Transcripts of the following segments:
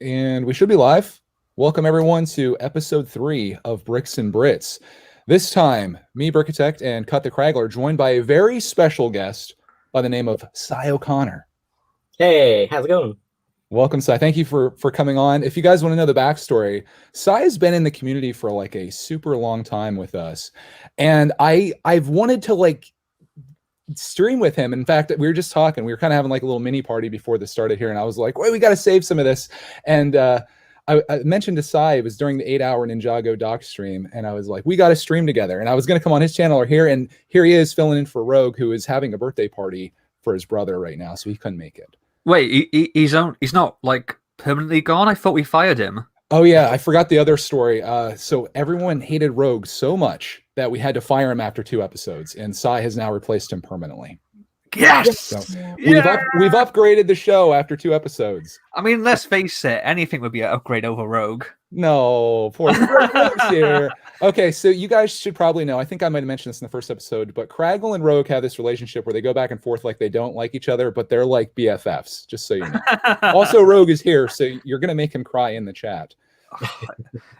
And we should be live. Welcome everyone to episode 3 of Bricks and Brits. This time, me, Brickitect, and CutTheKragle are joined by a very special guest by the name of Cy O'Connor. Hey, how's it going? Welcome, Cy. Thank you for coming on. If you guys want to know the backstory, Cy has been in the community for like a super long time with us. And I've wanted to stream with him. In fact, we were just talking. We were kind of having like a little mini party before this started here, and I was like, "Wait, we got to save some of this." And I mentioned to Cy, it was during the 8-hour Ninjago doc stream, and I was like, "We got to stream together." And I was going to come on his channel or here, and here he is filling in for Rogue, who is having a birthday party for his brother right now, so he couldn't make it. Wait, he's not like permanently gone? I thought we fired him. Oh yeah, I forgot the other story. So everyone hated Rogue so much that we had to fire him after 2 episodes, and Cy has now replaced him permanently. Yes! So we've upgraded the show after 2 episodes. I mean, let's face it, anything would be an upgrade over Rogue. No, poor Rogue's here. Okay, so you guys should probably know, I think I might have mentioned this in the first episode, but Kragle and Rogue have this relationship where they go back and forth like they don't like each other, but they're like BFFs, just so you know. Also, Rogue is here, so you're going to make him cry in the chat.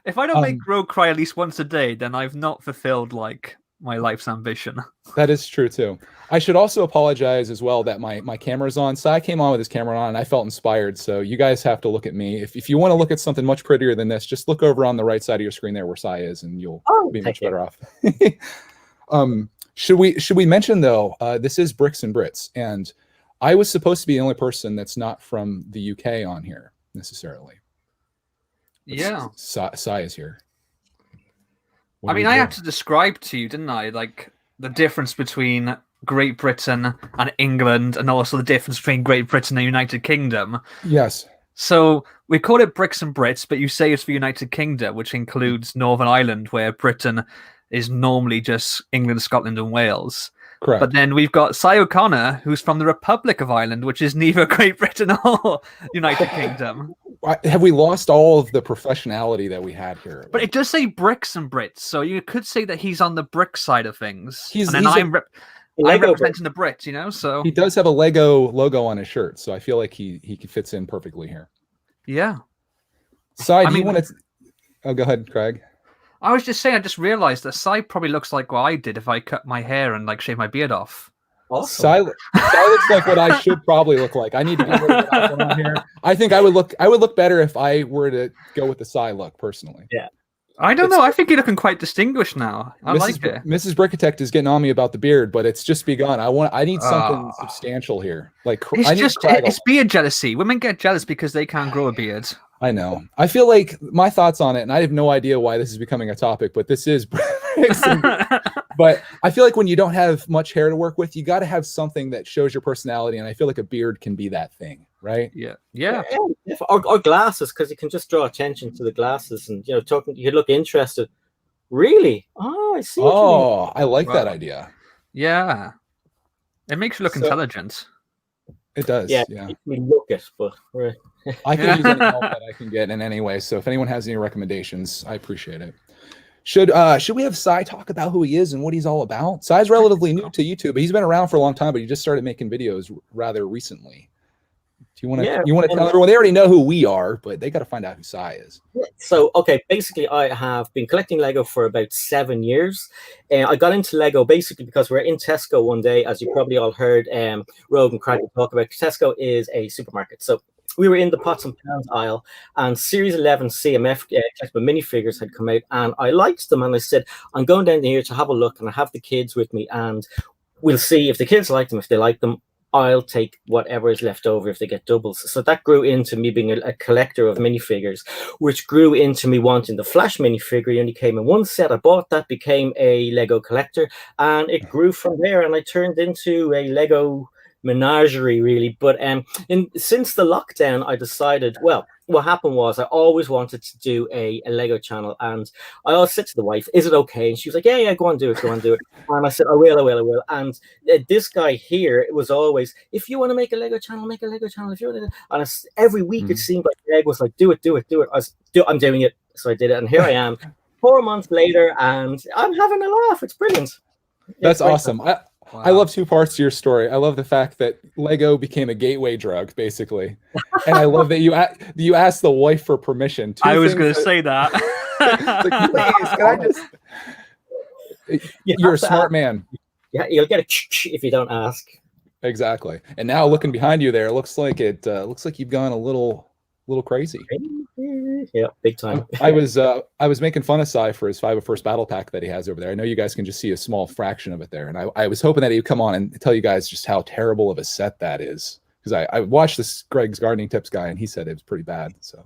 If I don't make Rogue cry at least once a day, then I've not fulfilled like my life's ambition. That is true too. I should also apologize as well that my camera's on. Cy came on with his camera on and I felt inspired, so you guys have to look at me. If you want to look at something much prettier than this, just look over on the right side of your screen there where Cy is, and you'll be much better off. Should we mention though, this is Bricks and Brits, and I was supposed to be the only person that's not from the UK on here necessarily. Yeah. Cy is here. I mean, I had to describe to you, didn't I? Like the difference between Great Britain and England, and also the difference between Great Britain and United Kingdom. Yes. So we call it Bricks and Brits, but you say it's the United Kingdom, which includes Northern Ireland, where Britain is normally just England, Scotland, and Wales. Correct. But then we've got Cy O'Connor, who's from the Republic of Ireland, which is neither Great Britain or United Kingdom. Have we lost all of the professionality that we had here? But it does say Bricks and Brits, so you could say that he's on the brick side of things. I'm representing the Brits, you know. So he does have a Lego logo on his shirt, so I feel like he fits in perfectly here. Yeah. Cy, do you want to? Oh, go ahead, Craig. I was just saying, I just realized that Cy probably looks like what I did if I cut my hair and like shave my beard off. Awesome. Cy looks like what I should probably look like. I need to get rid of that on here. I think I would look better if I were to go with the Cy look personally. Yeah. I don't know. I think you're looking quite distinguished now. I like it. Mrs. Brickitect is getting on me about the beard, but it's just begun. I need something substantial here. Like it's beard jealousy. Women get jealous because they can't grow a beard. I know. I feel like my thoughts on it, and I have no idea why this is becoming a topic, but this is but I feel like when you don't have much hair to work with, you got to have something that shows your personality, and I feel like a beard can be that thing, right? Yeah. Or glasses, because you can just draw attention to the glasses, and you look interested. Really? Oh, I see. Oh, I like that idea. Yeah, it makes you look intelligent. It does. Yeah. We look it, but I can use any help that I can get in any way. So if anyone has any recommendations, I appreciate it. Should we have Cy talk about who he is and what he's all about? Cy's relatively new to YouTube, but he's been around for a long time, but he just started making videos rather recently. Do you want to tell everyone? They already know who we are, but they got to find out who Cy is. So, okay, basically, I have been collecting Lego for about 7 years. I got into Lego basically because we're in Tesco one day, as you probably all heard Rogue and Kragle talk about. Tesco is a supermarket. So we were in the pots and pans aisle, and Series 11 CMF collectible minifigures had come out, and I liked them, and I said, I'm going down here to have a look, and I have the kids with me, and we'll see if the kids like them. If they like them, I'll take whatever is left over if they get doubles. So that grew into me being a collector of minifigures, which grew into me wanting the Flash minifigure. It only came in one set. I bought that, became a Lego collector, and it grew from there, and I turned into a Lego menagerie, really. But since the lockdown, I decided, well, what happened was I always wanted to do a Lego channel, and I always said to the wife, is it okay? And she was like, yeah, go on, do it. And I said, I will. And this guy here, it was always, if you want to make a Lego channel, make a Lego channel. If you want to, and every week it seemed like Greg was like, do it. I'm doing it. So I did it, and here I am 4 months later, and I'm having a laugh. It's brilliant. That's awesome. Wow. I love two parts to your story. I love the fact that Lego became a gateway drug, basically, and I love that you asked the wife for permission. I was going to say that. It's like, please, can I just? You're a smart man. Yeah, you'll get a if you don't ask. Exactly. And now looking behind you, there, it looks like you've gone a little crazy. Yeah, big time. I was making fun of Cy for his 501st battle pack that he has over there. I know you guys can just see a small fraction of it there, and I was hoping that he'd come on and tell you guys just how terrible of a set that is, because I watched this Greg's gardening tips guy, and he said it was pretty bad. So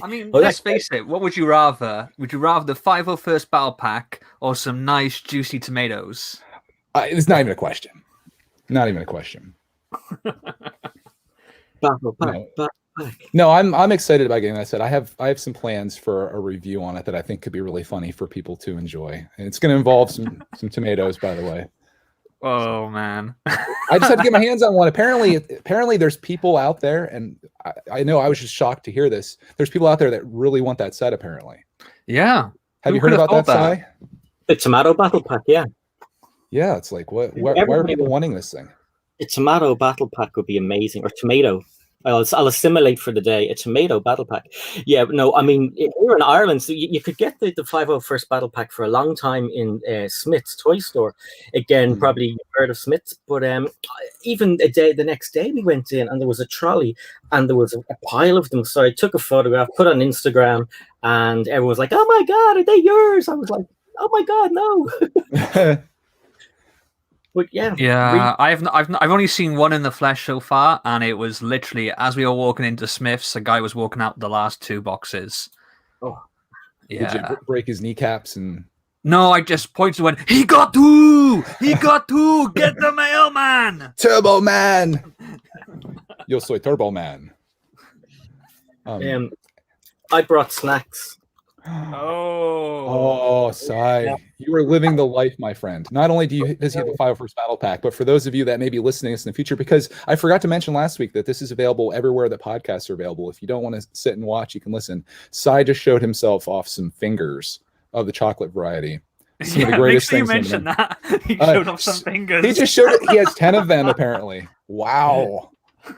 I mean, let's face it. What would you rather? Would you rather the 501st battle pack or some nice juicy tomatoes? It's not even a question. Not even a question. Battle pack. No, I'm excited about getting that set. I have some plans for a review on it that I think could be really funny for people to enjoy, and it's going to involve some tomatoes, by the way. Oh man, I just had to get my hands on one. Apparently, there's people out there, and I know I was just shocked to hear this. There's people out there that really want that set. Apparently, yeah. Have you heard about that, Cy? The tomato battle pack, yeah. Yeah, it's like what? Why are people wanting this thing? A tomato battle pack would be amazing, or tomato. I'll assimilate for the day. A tomato battle pack. Yeah, no, I mean, here in Ireland, so you could get the 501st battle pack for a long time in Smith's toy store. Again, probably you've heard of Smith's, but even the next day we went in and there was a trolley and there was a pile of them. So I took a photograph, put it on Instagram, and everyone was like, "Oh my God, are they yours?" I was like, "Oh my God, no." But yeah, I've only seen one in the flesh so far, and it was literally as we were walking into Smith's, a guy was walking out the last 2 boxes. Oh, yeah. Did you break his kneecaps and? No, I just pointed and went, "He got 2! He got 2! Get the mailman! Turbo Man! Yo soy Turbo Man." I brought snacks. Oh, Cy, you are living the life, my friend. Not only does he have a 501st battle pack, but for those of you that may be listening to this in the future, because I forgot to mention last week that this is available everywhere that podcasts are available. If you don't want to sit and watch, you can listen. Cy just showed himself off some fingers of the chocolate variety. Some of the greatest things. You mentioned that. He showed off some fingers. He just showed it. He has 10 of them apparently. Wow.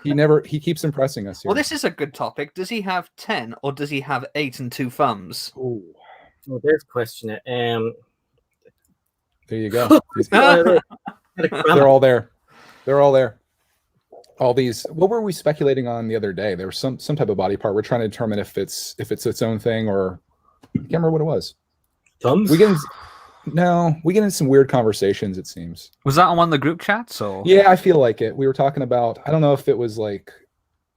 He keeps impressing us here. Well, this is a good topic. Does he have 10 or does he have 8 and 2 thumbs? Oh, there's a question. There you go. They're all there. They're all there. All these. What were we speculating on the other day? There was some type of body part. We're trying to determine if it's its own thing, or I can't remember what it was. Thumbs? We get into some weird conversations, it seems. Was that on one of the group chats? Or yeah, I feel like it. We were talking about, I don't know if it was like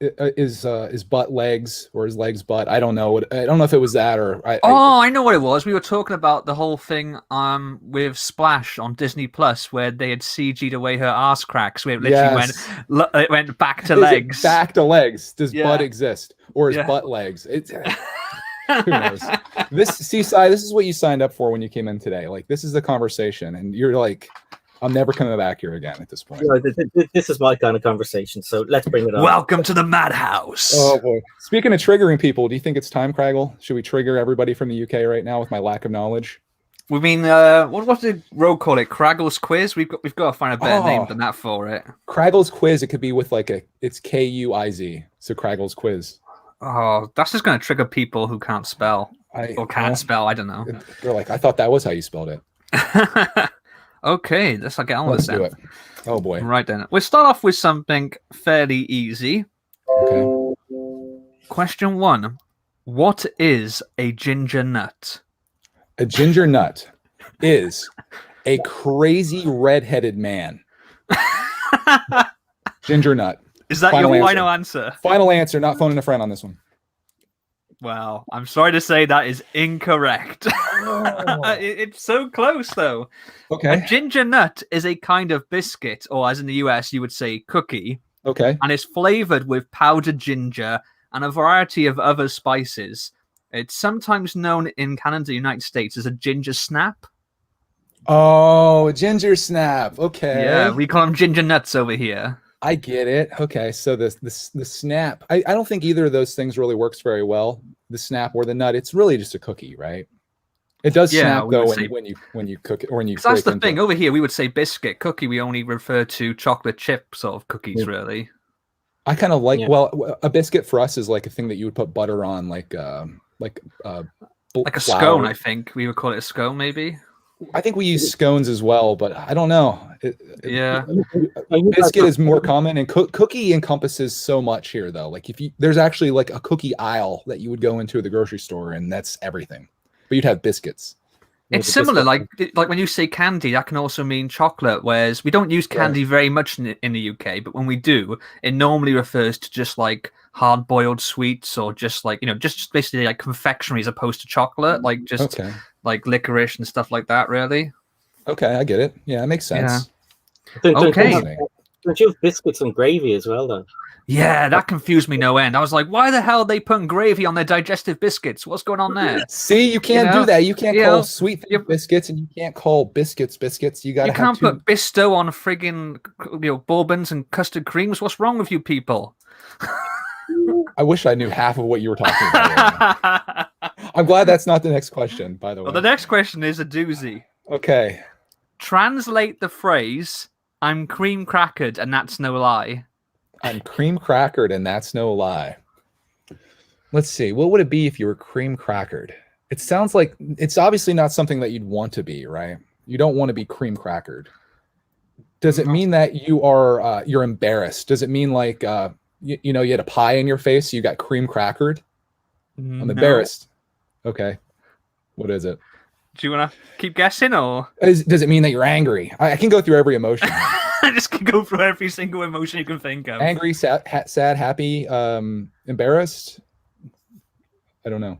is butt legs or is legs butt. I don't know. I don't know if it was that or I know what it was. We were talking about the whole thing with Splash on Disney Plus, where they had CG'd away her ass cracks, where it literally went back to legs. Back to legs. Does butt exist, or is butt legs? It's who knows? This is what you signed up for when you came in today. Like, this is the conversation, and you're like, I'm never coming back here again at this point. This is my kind of conversation, so let's bring it on. Welcome to the madhouse. Oh boy! Speaking of triggering people, do you think it's time, Kragle? Should we trigger everybody from the UK right now with my lack of knowledge? We mean, what did Rogue call it? Kragle's quiz. We've got to find a better name than that for it. Kragle's quiz. It could be with it's Kuiz. So Kragle's quiz. Oh, that's just going to trigger people who can't spell or can't spell. I don't know. They're like, I thought that was how you spelled it. Okay, let's get on with do it. Oh boy! Right then, we'll start off with something fairly easy. Okay. Question 1: what is a ginger nut? A ginger nut is a crazy redheaded man. Ginger nut. Is that your final answer? Final answer, not phoning a friend on this one. Well, I'm sorry to say that is incorrect. It's so close, though. Okay. A ginger nut is a kind of biscuit, or as in the US, you would say cookie. Okay. And it's flavored with powdered ginger and a variety of other spices. It's sometimes known in Canada, United States, as a ginger snap. Oh, a ginger snap. Okay. Yeah, we call them ginger nuts over here. I get it. Okay, so the snap. I don't think either of those things really works very well. The snap or the nut. It's really just a cookie, right? It does Yeah, snap we would though say- when you cook it or when you Because that's break the into thing. it. Over here, we would say biscuit. Cookie, we only refer to chocolate chip sort of cookies, really. I kind of like Yeah. well, a biscuit for us is like a thing that you would put butter on, like Like a flour. scone, I think. We would call it a scone, maybe. I think we use scones as well, but I don't know. Yeah. Biscuit is more common, and cookie encompasses so much here, though. Like there's actually like a cookie aisle that you would go into at the grocery store, and that's everything. But you'd have biscuits. It's similar, like when you say candy, that can also mean chocolate. Whereas we don't use candy very much in the UK, but when we do, it normally refers to just like hard-boiled sweets or just like just basically like confectionery as opposed to chocolate, like just like licorice and stuff like that. Really. Okay, I get it. Yeah, it makes sense. Okay. Don't you have biscuits and gravy as well, though? Yeah, that confused me no end. I was like, why the hell are they putting gravy on their digestive biscuits? What's going on there? See, you can't do that. You can't call sweet you- biscuits, and you can't call biscuits biscuits. You got to You have can't two. put Bisto on friggin' bourbons and custard creams. What's wrong with you people? I wish I knew half of what you were talking about. Right now. I'm glad that's not the next question, by the way. Well, the next question is a doozy. Okay. Translate the phrase, I'm cream crackered and that's no lie. I'm cream crackered, and that's no lie. Let's see. What would it be if you were cream crackered? It sounds like it's obviously not something that you'd want to be, right? You don't want to be cream crackered. Does it mean that you are you're embarrassed? Does it mean like you had a pie in your face, so you got cream crackered? I'm embarrassed. Okay. What is it? Do you want to keep guessing, or Does it mean that you're angry? I can go through every emotion. I just can go through every single emotion you can think of. Angry, sad, happy, embarrassed. I don't know.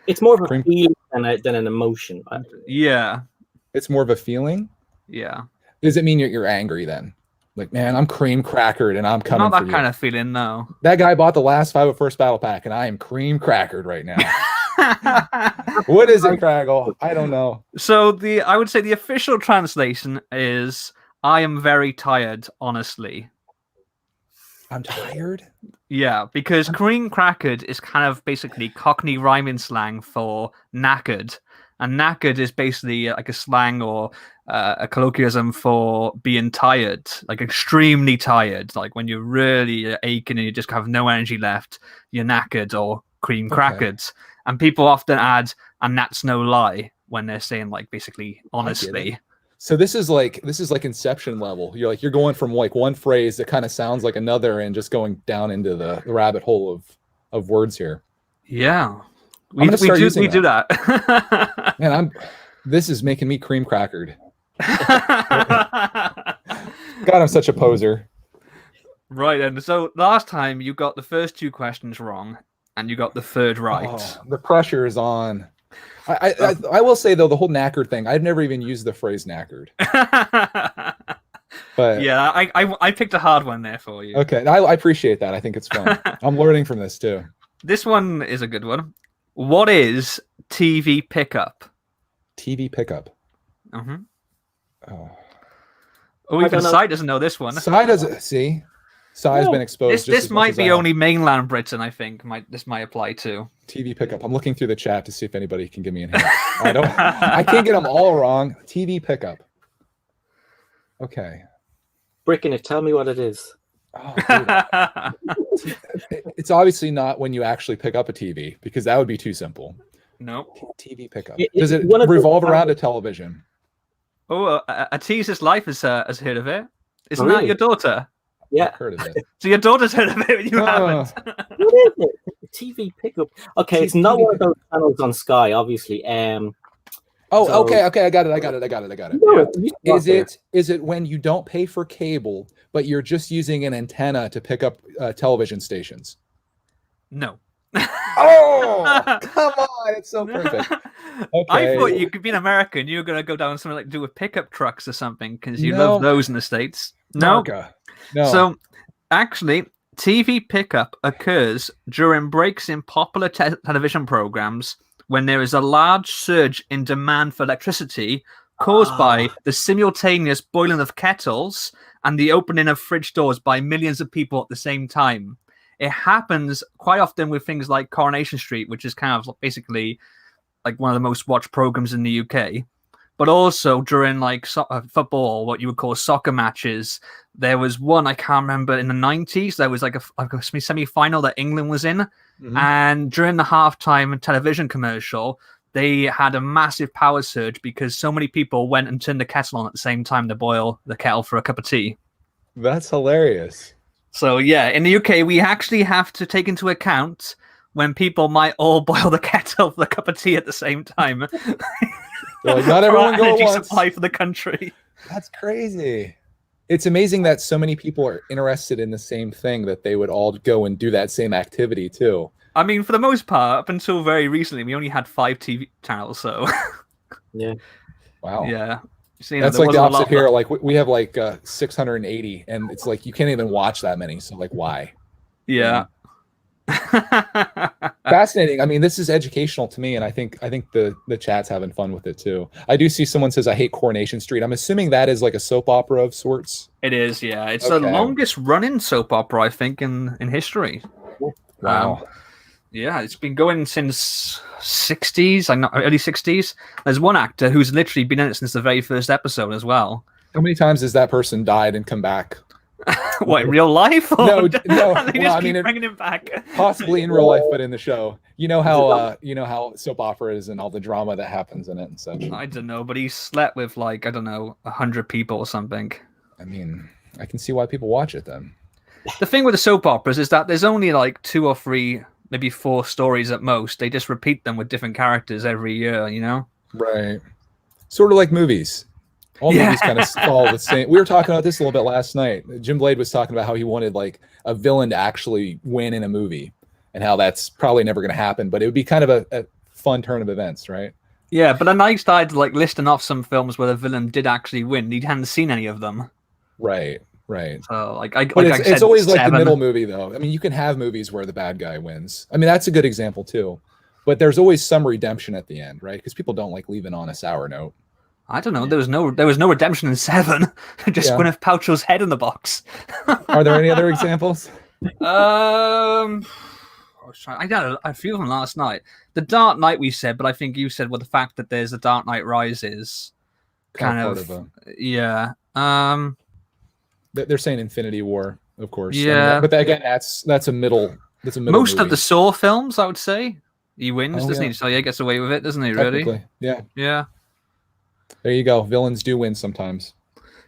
It's more of a feeling than an emotion. Yeah. It's more of a feeling. Yeah. Does it mean you're angry then? Like, man, I'm cream crackered and I'm coming. Not for that you. kind of feeling, no. That guy bought the last 501st Battle Pack, and I am cream crackered right now. What is it, Kraggle? I don't know. So I would say the official translation is I am very tired, honestly. I'm tired? Yeah, because cream crackered is kind of basically Cockney rhyming slang for knackered. And knackered is basically like a slang or a colloquialism for being tired, like extremely tired. Like when you're really aching and you just have no energy left, you're knackered or cream crackered. And people often add, and that's no lie, when they're saying like basically honestly. So this is like Inception level. You're going from like one phrase that kind of sounds like another and just going down into the rabbit hole of words here. Yeah. We do that. Man, this is making me cream crackered. God, I'm such a poser. Right, and so last time you got the first two questions wrong, and you got the third right. Oh, the pressure is on. I will say though, the whole knackered thing, I've never even used the phrase knackered. But yeah, I picked a hard one there for you. Okay, I appreciate that. I think it's fun. I'm learning from this too. This one is a good one. What is TV pickup? TV pickup. Mm-hmm. Oh, even Sai doesn't know this one. Sai doesn't see. Sai's been exposed. This might be only mainland Britain. I think this might apply to TV pickup. I'm looking through the chat to see if anybody can give me a hint. I can't get them all wrong. TV pickup. Okay. Brickitect, tell me what it is. Oh, it's obviously not when you actually pick up a TV, because that would be too simple. No. TV pickup. Does it revolve around a television? Oh, a teaser's life has heard of it. Isn't that your daughter? Yeah, I've heard of it. So your daughter's heard of it, and you haven't. What is it? TV pickup. Okay, it's not one of those channels on Sky, obviously. Okay. I got it. No, Is it when you don't pay for cable, but you're just using an antenna to pick up television stations? No. Oh, come on! It's so perfect. Okay. I thought you could be an American. You were gonna go down something like do with pickup trucks or something because you love those in the States. No. No. So actually, TV pickup occurs during breaks in popular television programs when there is a large surge in demand for electricity caused by the simultaneous boiling of kettles and the opening of fridge doors by millions of people at the same time. It happens quite often with things like Coronation Street, which is kind of basically like one of the most watched programs in the UK. But also during like football, what you would call soccer matches, there was one I can't remember in the 90s. There was like a semi-final that England was in, and during the halftime television commercial, they had a massive power surge because so many people went and turned the kettle on at the same time to boil the kettle for a cup of tea. That's hilarious. So yeah, in the UK, we actually have to take into account when people might all boil the kettle for a cup of tea at the same time. Like, not everyone go at once. Supply for the country. That's crazy. It's amazing that so many people are interested in the same thing that they would all go and do that same activity too. I mean, for the most part, up until very recently, we only had 5 TV channels. So yeah, wow, yeah. So, that's like the opposite here. Like we have like 680, and it's like you can't even watch that many. So like, why? Yeah. Fascinating. I mean, this is educational to me, and I think the chat's having fun with it too. I do see someone says I hate Coronation Street. I'm assuming that is like a soap opera of sorts. It is, yeah. It's the longest running soap opera, I think, in history. Wow. Yeah, it's been going since 60s, early 60s. There's one actor who's literally been in it since the very first episode as well. How many times has that person died and come back? What, in real life? Or No. they Well, just keep bringing him back. Possibly in real life, but in the show. You know how soap opera is and all the drama that happens in it and such. I don't know, but he slept with like, I don't know, 100 people or something. I mean, I can see why people watch it then. The thing with the soap operas is that there's only like 2 or 3, maybe 4 stories at most. They just repeat them with different characters every year, you know? Right. Sort of like movies. All movies kind of follow the same. We were talking about this a little bit last night. Jim Blade was talking about how he wanted like a villain to actually win in a movie and how that's probably never going to happen, but it would be kind of a fun turn of events, right? Yeah, but then I started like listing off some films where the villain did actually win. He hadn't seen any of them. Right. So it's always like the middle movie though. I mean, you can have movies where the bad guy wins. I mean, that's a good example too. But there's always some redemption at the end, right? Because people don't like leaving on a sour note. I don't know. There was no redemption in 7. Just Gwyneth Paltrow's head in the box. Are there any other examples? I got a few of them last night. The Dark Knight we said, but I think you said, well, the fact that there's a Dark Knight Rises, kind of yeah. They're saying Infinity War, of course. Yeah, I mean, but again, that's a middle. Most movie. Of the Saw films, I would say, he wins, doesn't he? So yeah, gets away with it, doesn't he? Really? Yeah. There you go. Villains do win sometimes.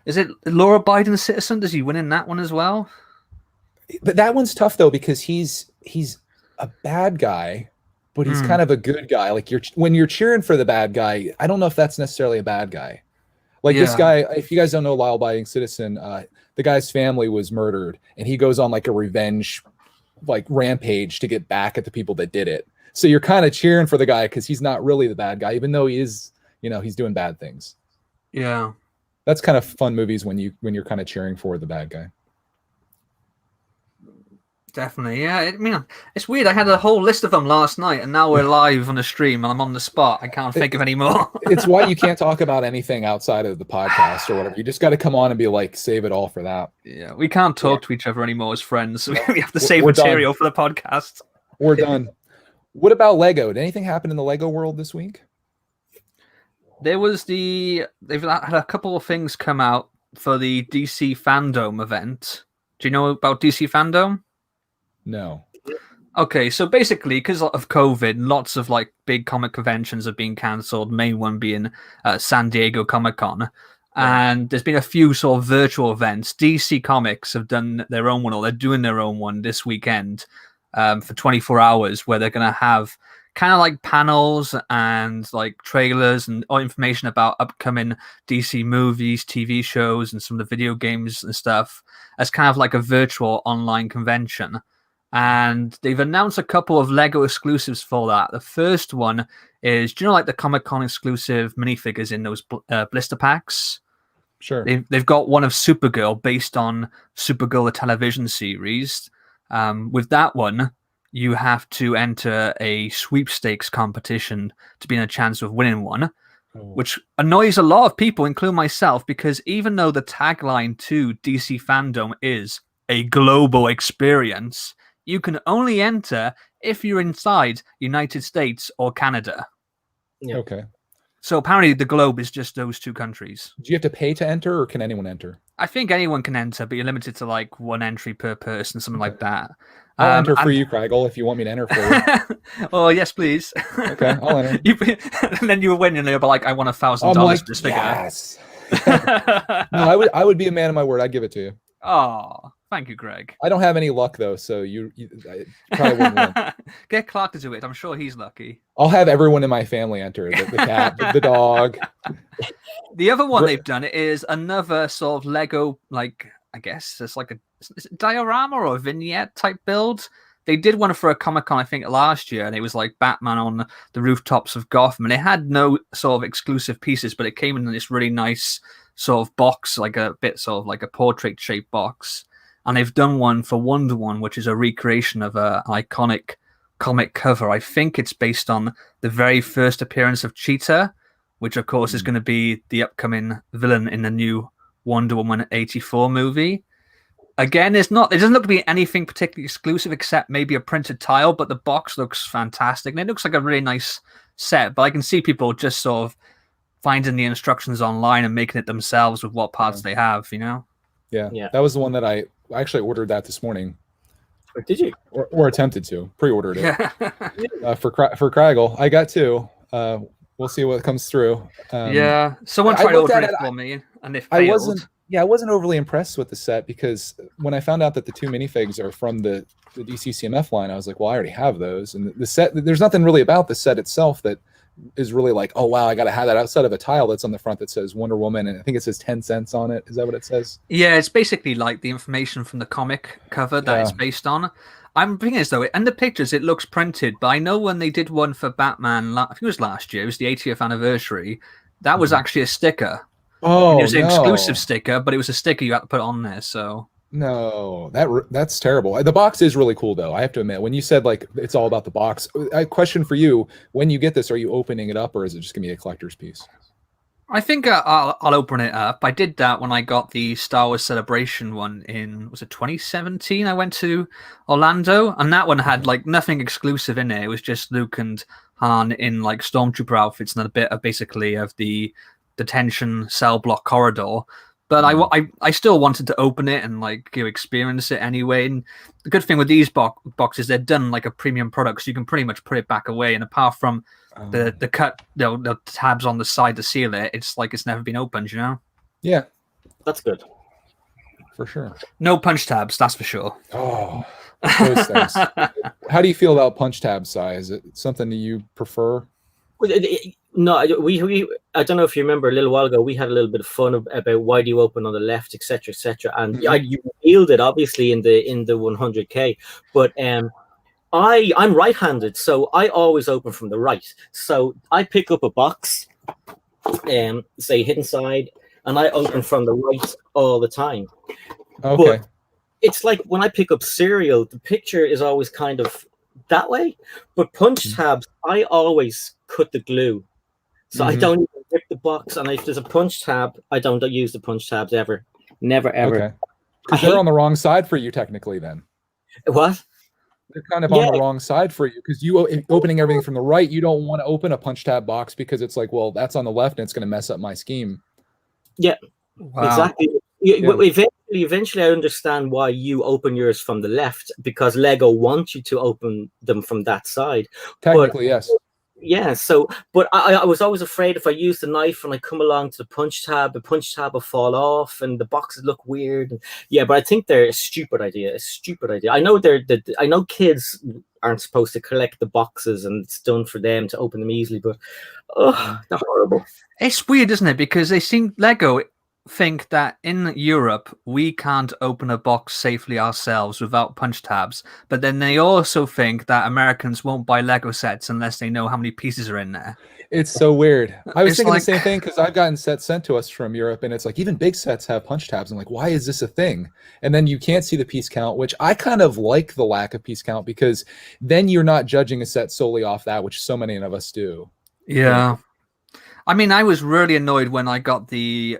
Is it Laura Biden Citizen? Does he win in that one as well? But that one's tough though because he's a bad guy, but he's kind of a good guy. Like when you're cheering for the bad guy, I don't know if that's necessarily a bad guy. Like this guy, if you guys don't know Law Abiding Citizen, the guy's family was murdered, and he goes on like a revenge, like rampage to get back at the people that did it. So you're kind of cheering for the guy because he's not really the bad guy, even though he is, he's doing bad things. Yeah, that's kind of fun movies when you're kind of cheering for the bad guy. Definitely, yeah. I mean, it's weird. I had a whole list of them last night, and now we're live on the stream, and I'm on the spot. I can't think of any more. It's why you can't talk about anything outside of the podcast or whatever. You just got to come on and be like, save it all for that. Yeah, we can't talk to each other anymore as friends. We have to save material for the podcast. We're done. What about Lego? Did anything happen in the Lego world this week? They've had a couple of things come out for the DC Fandom event. Do you know about DC Fandom? No. Okay, so basically, because of COVID, lots of like big comic conventions have been cancelled. Main one being San Diego Comic-Con, and there's been a few sort of virtual events. DC Comics have done their own one, or they're doing their own one this weekend for 24 hours, where they're going to have kind of like panels and like trailers and all information about upcoming DC movies, TV shows, and some of the video games and stuff as kind of like a virtual online convention. And they've announced a couple of Lego exclusives for that. The first one is, do you know like the Comic-Con exclusive minifigures in those blister packs? Sure. They've got one of Supergirl based on Supergirl, the television series. With that one, you have to enter a sweepstakes competition to be in a chance of winning one, which annoys a lot of people, including myself, because even though the tagline to DC Fandom is a global experience, you can only enter if you're inside United States or Canada. Yeah. Okay. So apparently the globe is just those 2 countries. Do you have to pay to enter, or can anyone enter? I think anyone can enter, but you're limited to like 1 entry per person, something like that. I'll enter for and- you, Kragle, if you want me to enter for you. Oh yes, please. Okay, I'll enter. And then you win, and you're like, I want $1,000 I'm like, for this figure. yes. No, I would be a man of my word. I'd give it to you. Oh, thank you, Greg. I don't have any luck though, so I probably wouldn't win. Get Clark to do it. I'm sure he's lucky. I'll have everyone in my family enter. The cat, the dog. The other one they've done is another sort of Lego, like, I guess it's like is it diorama or a vignette type build. They did one for a Comic-Con, I think, last year, and it was like Batman on the rooftops of Gotham, and it had no sort of exclusive pieces, but it came in this really nice sort of box, like a bit sort of like a portrait-shaped box. And they've done one for Wonder Woman, which is a recreation of an iconic comic cover. I think it's based on the very first appearance of Cheetah, which of course is going to be the upcoming villain in the new Wonder Woman 84 movie. Again, it doesn't look to be anything particularly exclusive except maybe a printed tile, but the box looks fantastic. And it looks like a really nice set, but I can see people just sort of finding the instructions online and making it themselves with what parts they have, you know? Yeah, that was the one that I actually ordered that this morning. Or did you? Or attempted to. Pre-ordered it. For Kragle. I got 2. We'll see what comes through. Someone tried to order it for me, and it failed. I wasn't overly impressed with the set, because when I found out that the 2 minifigs are from the DC CMF line, I was like, well, I already have those. And the set, there's nothing really about the set itself that is really like, oh wow, I gotta have that, outside of a tile that's on the front that says Wonder Woman, and I think it says 10 cents on it. Is that what it says? Yeah, it's basically like the information from the comic cover that it's based on. I'm thinking as though in the pictures it looks printed, but I know when they did one for Batman, I think it was last year, it was the 80th anniversary, that was actually a sticker. Oh, it was an exclusive sticker, but it was a sticker you had to put on there. So no, that's terrible. The box is really cool, though. I have to admit, when you said like it's all about the box, a question for you: when you get this, are you opening it up, or is it just gonna be a collector's piece? I think I'll open it up. I did that when I got the Star Wars Celebration one was it 2017? I went to Orlando, and that one had like nothing exclusive in it. It was just Luke and Han in like stormtrooper outfits and a bit of basically of the detention cell block corridor. But I still wanted to open it and like experience it anyway. And the good thing with these boxes, they're done like a premium product, so you can pretty much put it back away. And apart from the cut, the tabs on the side to seal it, it's like it's never been opened, you know? Yeah, that's good for sure. No punch tabs, that's for sure. Oh, those things. How do you feel about punch tab size? Is it something that you prefer? No, we I don't know if you remember a little while ago, we had a little bit of fun about why do you open on the left, etc., etc. And you revealed it obviously in the 100K, but I'm right-handed, so I always open from the right. So I pick up a box, say hidden side, and I open from the right all the time. Okay. But it's like when I pick up cereal, the picture is always kind of that way, but punch tabs, I always cut the glue, so I don't even rip the box. And if there's a punch tab, I don't use the punch tabs ever, never ever. Okay, because they're on the wrong side for you technically. Then what? They're kind of on the wrong side for you, because you opening everything from the right, you don't want to open a punch tab box because it's like, well, that's on the left and it's going to mess up my scheme. Yeah, exactly. Eventually, I understand why you open yours from the left, because Lego wants you to open them from that side. Technically, yes. Yeah. So, but I was always afraid if I use the knife and I come along to the punch tab will fall off and the boxes look weird. Yeah, but I think they're a stupid idea. I know I know kids aren't supposed to collect the boxes and it's done for them to open them easily, but they're horrible. It's weird, isn't it? Because Lego think that in Europe we can't open a box safely ourselves without punch tabs, but then they also think that Americans won't buy Lego sets unless they know how many pieces are in there. It's so weird. I was thinking the same thing, because I've gotten sets sent to us from Europe, and it's like even big sets have punch tabs. I'm like, why is this a thing? And then you can't see the piece count, which I kind of like the lack of piece count, because then you're not judging a set solely off that, which so many of us do. Yeah. I mean, I was really annoyed when I got the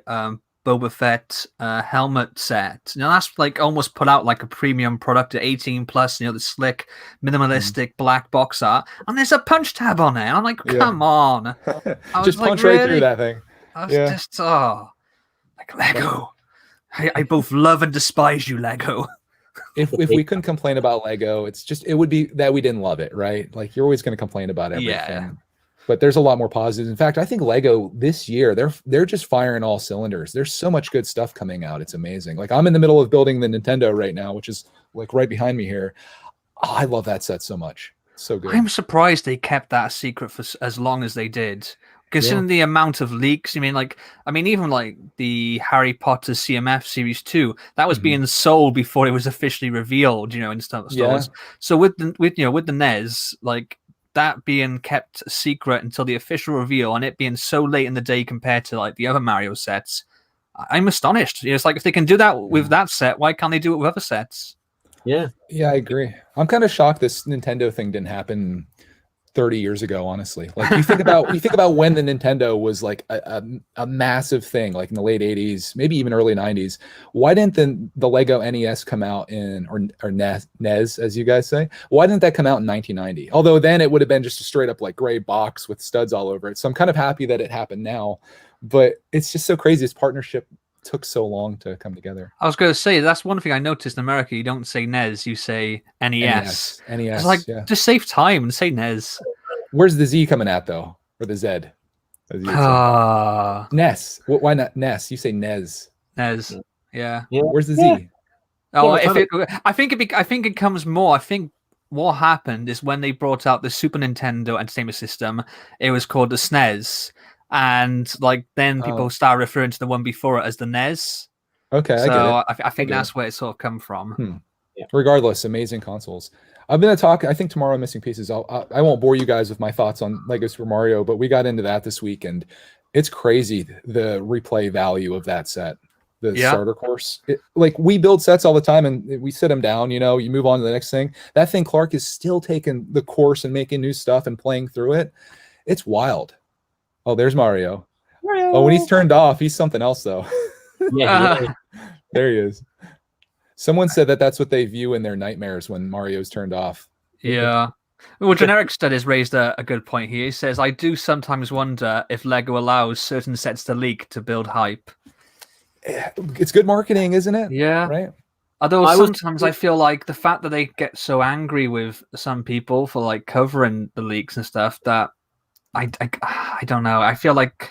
Boba Fett helmet set. You know, that's like almost put out like a premium product at 18 plus. You know, the slick, minimalistic black box art, and there's a punch tab on it. And I'm like, come on! I Just was like, punch right through really? that thing. I was just like Lego. I both love and despise you, Lego. If we couldn't complain about Lego, it would be that we didn't love it, right? Like you're always going to complain about everything. Yeah. But there's a lot more positives. In fact, I think Lego this year, they're just firing all cylinders. There's so much good stuff coming out. It's amazing. Like I'm in the middle of building the Nintendo right now, which is like right behind me here. Oh, I love that set so much. It's so good. I'm surprised they kept that secret for as long as they did. Considering the amount of leaks, even like the Harry Potter CMF Series 2, that was being sold before it was officially revealed, you know, in stores. Yeah. So with the NES, like that being kept secret until the official reveal, and it being so late in the day compared to like the other Mario sets, I'm astonished. It's like if they can do that with that set, why can't they do it with other sets? Yeah, I agree. I'm kind of shocked this Nintendo thing didn't happen 30 years ago, honestly. Like you think about when the Nintendo was like a massive thing, like in the late 80s, maybe even early 90s. Why didn't the Lego NES come out or NES, as you guys say? Why didn't that come out in 1990? Although then it would have been just a straight up like gray box with studs all over it. So I'm kind of happy that it happened now, but it's just so crazy. This partnership took so long to come together. I was going to say, that's one thing I noticed in America. You don't say NES, you say NES. NES. It's like, just save time and say NES. Where's the Z coming at, though? Or the Z? NES. Why not NES? You say NES. NES. Yeah. Where's the Z? Oh, I think it comes more. I think what happened is when they brought out the Super Nintendo Entertainment System, it was called the SNES. And like then people start referring to the one before it as the NES. Okay, so I think that's where it sort of come from. Regardless, amazing consoles. I'm going to talk, I think tomorrow on Missing Pieces, I won't bore you guys with my thoughts on Lego Super Mario, but we got into that this week, and it's crazy the replay value of that set, the starter course. Like we build sets all the time, and we sit them down, you know, you move on to the next thing. That thing, Clark, is still taking the course and making new stuff and playing through it. It's wild. Oh, there's Mario. Oh, when he's turned off, he's something else, though. There he is. Someone said that's what they view in their nightmares when Mario's turned off. Yeah. Well, Generic Studies raised a good point here. He says, I do sometimes wonder if Lego allows certain sets to leak to build hype. It's good marketing, isn't it? Yeah. Right? Although sometimes I feel like the fact that they get so angry with some people for like covering the leaks and stuff that I don't know. I feel like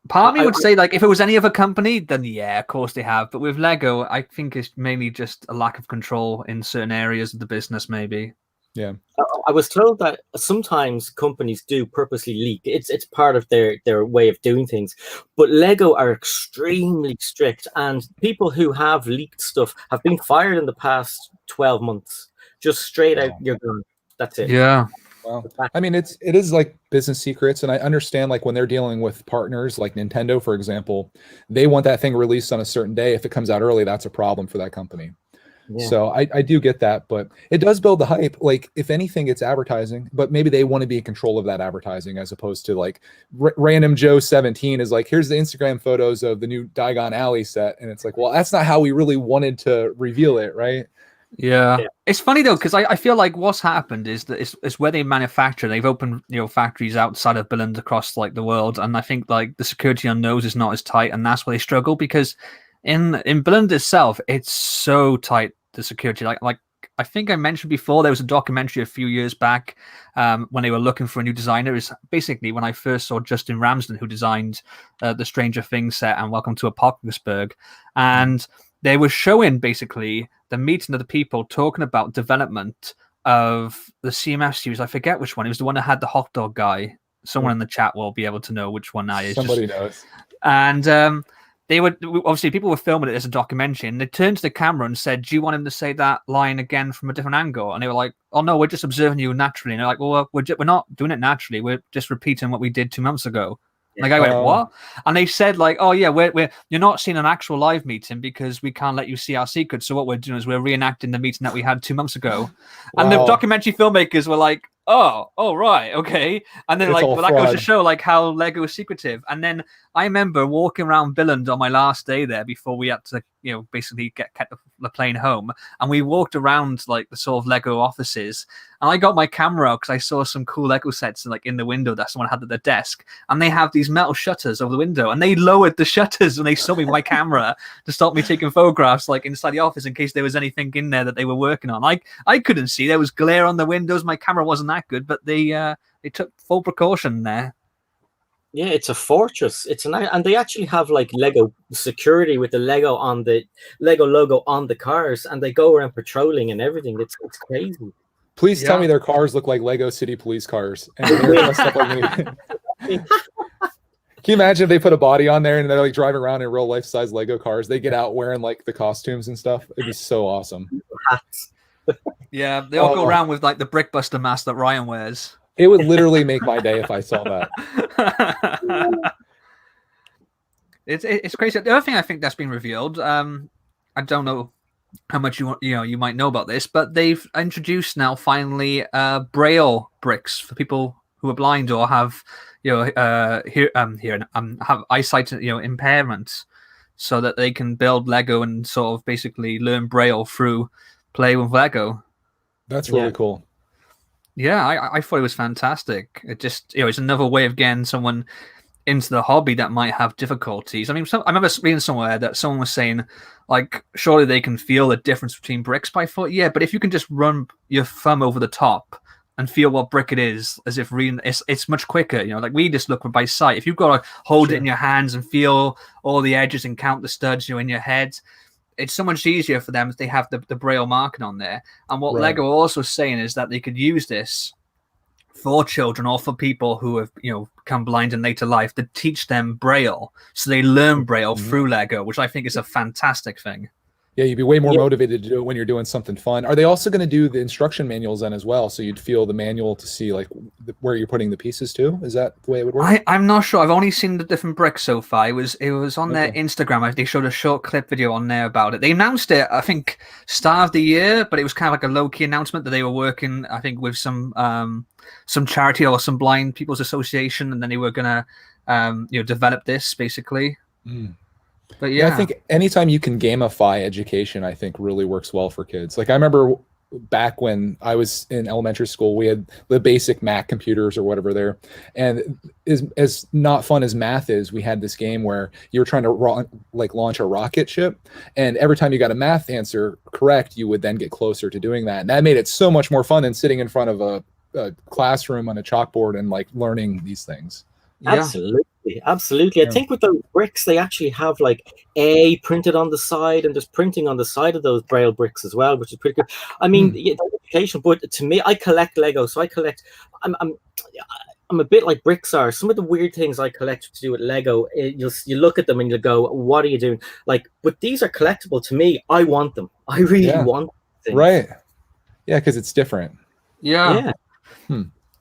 part of me would say like if it was any other company, then yeah, of course they have. But with Lego, I think it's mainly just a lack of control in certain areas of the business, maybe. Yeah. I was told that sometimes companies do purposely leak. It's part of their way of doing things. But Lego are extremely strict, and people who have leaked stuff have been fired in the past 12 months. Just straight out, you're gone. That's it. Yeah. Well, I mean, it is like business secrets, and I understand like when they're dealing with partners like Nintendo, for example, they want that thing released on a certain day. If it comes out early, that's a problem for that company. Yeah. So I do get that, but it does build the hype. Like if anything, it's advertising, but maybe they want to be in control of that advertising as opposed to like random Joe 17 is like, here's the Instagram photos of the new Diagon Alley set. And it's like, well, that's not how we really wanted to reveal it. Right. Yeah. It's funny though, because I feel like what's happened is that it's where they manufacture. They've opened factories outside of Billund across like the world, and I think like the security on those is not as tight, and that's where they struggle because in Billund itself, it's so tight, the security. Like I think I mentioned before, there was a documentary a few years back when they were looking for a new designer. Is basically when I first saw Justin Ramsden, who designed the Stranger Things set and Welcome to Apocalypseburg, and they were showing basically the meeting of the people talking about development of the CMF series. I forget which one. It was the one that had the hot dog guy. Someone in the chat will be able to know which one that is. Somebody knows. And they were obviously people were filming it as a documentary, and they turned to the camera and said, "Do you want him to say that line again from a different angle?" And they were like, "Oh no, we're just observing you naturally." And they're like, "Well, we're not doing it naturally. We're just repeating what we did 2 months ago." Like I went, what? And they said like, oh yeah, you're not seeing an actual live meeting because we can't let you see our secrets. So what we're doing is we're reenacting the meeting that we had 2 months ago. And the documentary filmmakers were like, oh, right, okay. And then It's like, all well, that goes to fraud. show like how Lego is secretive. And then I remember walking around Billund on my last day there before we had to, basically get the plane home. And we walked around like the sort of Lego offices. And I got my camera because I saw some cool Lego sets like in the window that someone had at their desk. And they have these metal shutters over the window. And they lowered the shutters when they saw me with my camera to stop me taking photographs like inside the office in case there was anything in there that they were working on. I couldn't see. There was glare on the windows. My camera wasn't that good, but they took full precaution there. Yeah, it's a fortress. And they actually have like Lego security with the Lego logo on the cars, and they go around patrolling and everything. It's crazy. Please tell me their cars look like Lego City police cars, and they're dressed up like me. Can you imagine if they put a body on there and they're like driving around in real life size Lego cars? They get out wearing like the costumes and stuff. It'd be so awesome. Yeah, they all go around with like the Brickbuster mask that Ryan wears. It would literally make my day if I saw that. It's crazy. The other thing I think that's been revealed, I don't know how much you might know about this, but they've introduced now finally Braille bricks for people who are blind or have have eyesight impairments, so that they can build Lego and sort of basically learn Braille through play with Lego. That's really cool. Yeah, I thought it was fantastic. It just it's another way of getting someone into the hobby that might have difficulties. I mean, I remember reading somewhere that someone was saying, like, surely they can feel the difference between bricks. But I thought, yeah, but if you can just run your thumb over the top and feel what brick it is, as if reading, it's much quicker. Like we just look by sight. If you've got to hold it in your hands and feel all the edges and count the studs, in your head, it's so much easier for them if they have the Braille marking on there. And what Lego are also saying is that they could use this for children or for people who have become blind in later life to teach them Braille, so they learn Braille through Lego, which I think is a fantastic thing. Yeah, you'd be way more motivated to do it when you're doing something fun. Are they also going to do the instruction manuals then as well, so you'd feel the manual to see like where you're putting the pieces to? Is that the way it would work? I'm not sure. I've only seen the different bricks so far. It was on their Instagram. They showed a short clip video on there about it. They announced it, I think, start of the year, but it was kind of like a low-key announcement that they were working, I think, with some charity or some blind people's association, and then they were gonna develop this basically. But yeah, I think anytime you can gamify education, I think really works well for kids. Like I remember back when I was in elementary school, we had the basic Mac computers or whatever there, and as not fun as math is, we had this game where you were trying to launch a rocket ship, and every time you got a math answer correct, you would then get closer to doing that, and that made it so much more fun than sitting in front of a classroom on a chalkboard and like learning these things. Absolutely. I think with those bricks, they actually have like A printed on the side, and there's printing on the side of those Braille bricks as well, which is pretty good. I mean, education, but to me, I collect Lego, so I'm a bit like bricks are. Some of the weird things I collect to do with Lego, you look at them and you go, what are you doing? Like, but these are collectible to me. I want them. I really want them. Right. Yeah, because it's different. Yeah.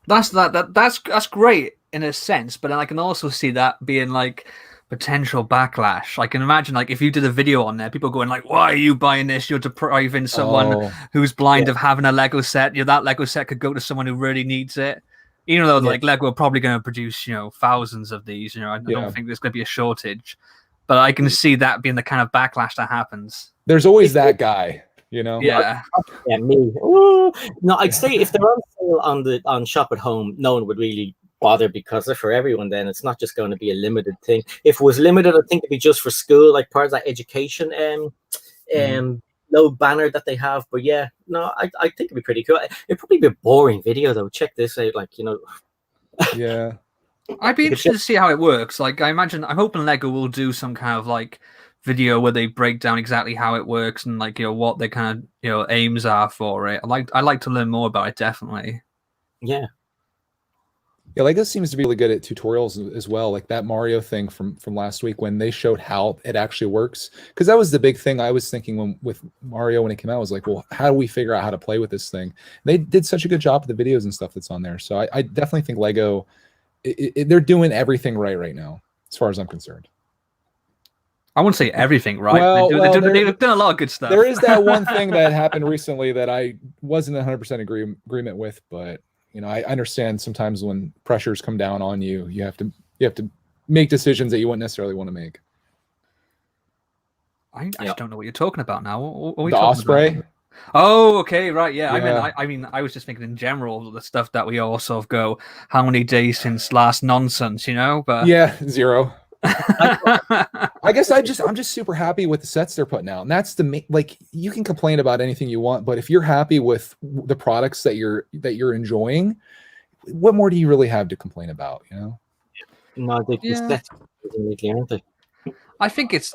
That's great in a sense, but then I can also see that being like potential backlash. I can imagine like if you did a video on there, people going like, why are you buying this? You're depriving someone who's blind of having a Lego set. That Lego set could go to someone who really needs it. Even though like Lego are probably going to produce, thousands of these, I don't think there's going to be a shortage, but I can see that being the kind of backlash that happens. There's always that guy. Yeah, me. Ooh. No, I'd say if they're on sale on Shop at Home, no one would really bother because they're for everyone. Then it's not just going to be a limited thing. If it was limited, I think it'd be just for school, like part of that education no banner that they have. But I think it'd be pretty cool. It'd probably be a boring video though. Check this out, Yeah. I'd be interested to see how it works. Like I'm hoping Lego will do some kind of like video where they break down exactly how it works and like what their kind of aims are for it. I'd like to learn more about it, definitely. Yeah, Lego seems to be really good at tutorials as well, like that Mario thing from last week when they showed how it actually works, because that was the big thing I was thinking with Mario when it came out. I was like, well, how do we figure out how to play with this thing? They did such a good job with the videos and stuff that's on there, so I definitely think Lego they're doing everything right now as far as I'm concerned. I wouldn't say everything right. They've done a lot of good stuff. There is that one thing that happened recently that I wasn't 100% agreement with, but You know, I understand sometimes when pressures come down on you, you have to make decisions that you wouldn't necessarily want to make. I just don't know what you're talking about now. What are we The talking Osprey. about? Oh, okay, right, yeah. Yeah. I mean, I was just thinking in general the stuff that we all sort of go, how many days since last nonsense, you know? But Yeah, 0. I guess I'm just super happy with the sets they're putting out, and that's like, you can complain about anything you want, but if you're happy with the products that you're enjoying, what more do you really have to complain about? You know? No, they just aren't they? I think it's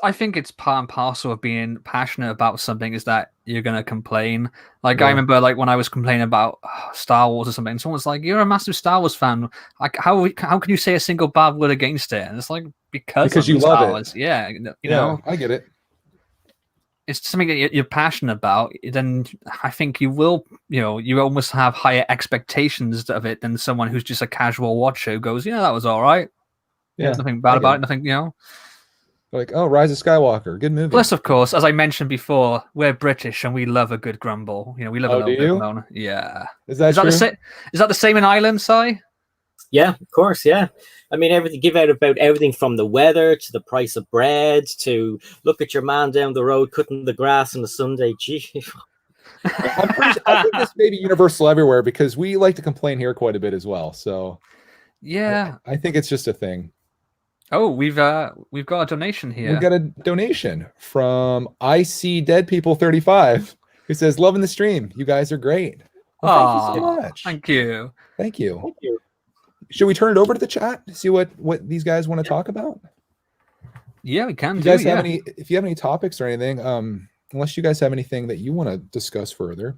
part and parcel of being passionate about something is that you're gonna complain. Like I remember, like when I was complaining about Star Wars or something, and someone's like, "You're a massive Star Wars fan. Like, how can you say a single bad word against it?" And it's like because you love Star it. Wars. Yeah, you Yeah, know, I get it. it's something that you're passionate about. Then I think you will, you know, you almost have higher expectations of it than someone who's just a casual watcher who goes, "Yeah, that was all right. Yeah, nothing bad about it. Nothing, you know." Like, oh, Rise of Skywalker, good movie. Plus, of course, as I mentioned before, we're British and we love a good grumble. You know, we love a little bit of moan. Yeah. Is that true? Is that the same in Ireland, Si? Yeah, of course. Yeah. I mean, give out about everything from the weather to the price of bread to look at your man down the road cutting the grass on a Sunday. Gee. I think this may be universal everywhere because we like to complain here quite a bit as well. So yeah, I think it's just a thing. Oh, we've got a donation here. We've got a donation from I See Dead People 35 who says, "Loving the stream. You guys are great." Well, thank you so much. Thank you. Thank you. Thank you. Should we turn it over to the chat to see what these guys want to talk about? Yeah, we can. You guys have any? If you have any topics or anything, unless you guys have anything that you want to discuss further,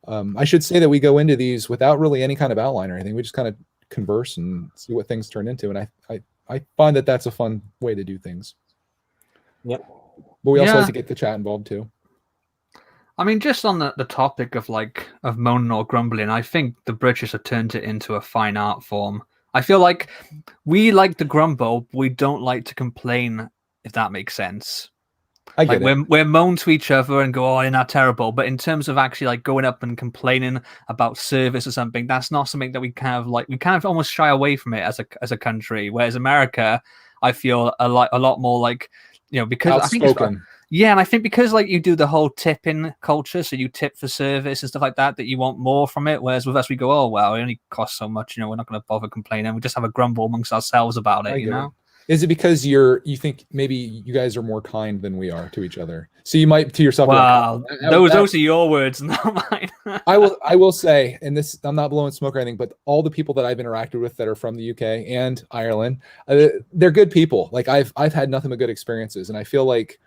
I should say that we go into these without really any kind of outline or anything. We just kind of converse and see what things turn into, and I find that that's a fun way to do things. Yep. But we also like to get the chat involved too. I mean, just on the topic of moaning or grumbling, I think the British have turned it into a fine art form. I feel like we like to grumble, but we don't like to complain, if that makes sense. I get it. We're moan to each other and go, "Oh, you're not terrible." But in terms of actually going up and complaining about service or something, that's not something that we kind of almost shy away from it as a country. Whereas America, I feel a lot more because outspoken. And I think because you do the whole tipping culture, so you tip for service and stuff like that, that you want more from it. Whereas with us, we go, "Oh well, it only costs so much. We're not going to bother complaining. We just have a grumble amongst ourselves about it." You know. Is it because you think maybe you guys are more kind than we are to each other? So you might to yourself. Well, those are your words, not mine. I will say, and this, I'm not blowing smoke or anything, but all the people that I've interacted with that are from the UK and Ireland, they're good people. Like I've had nothing but good experiences, and I feel like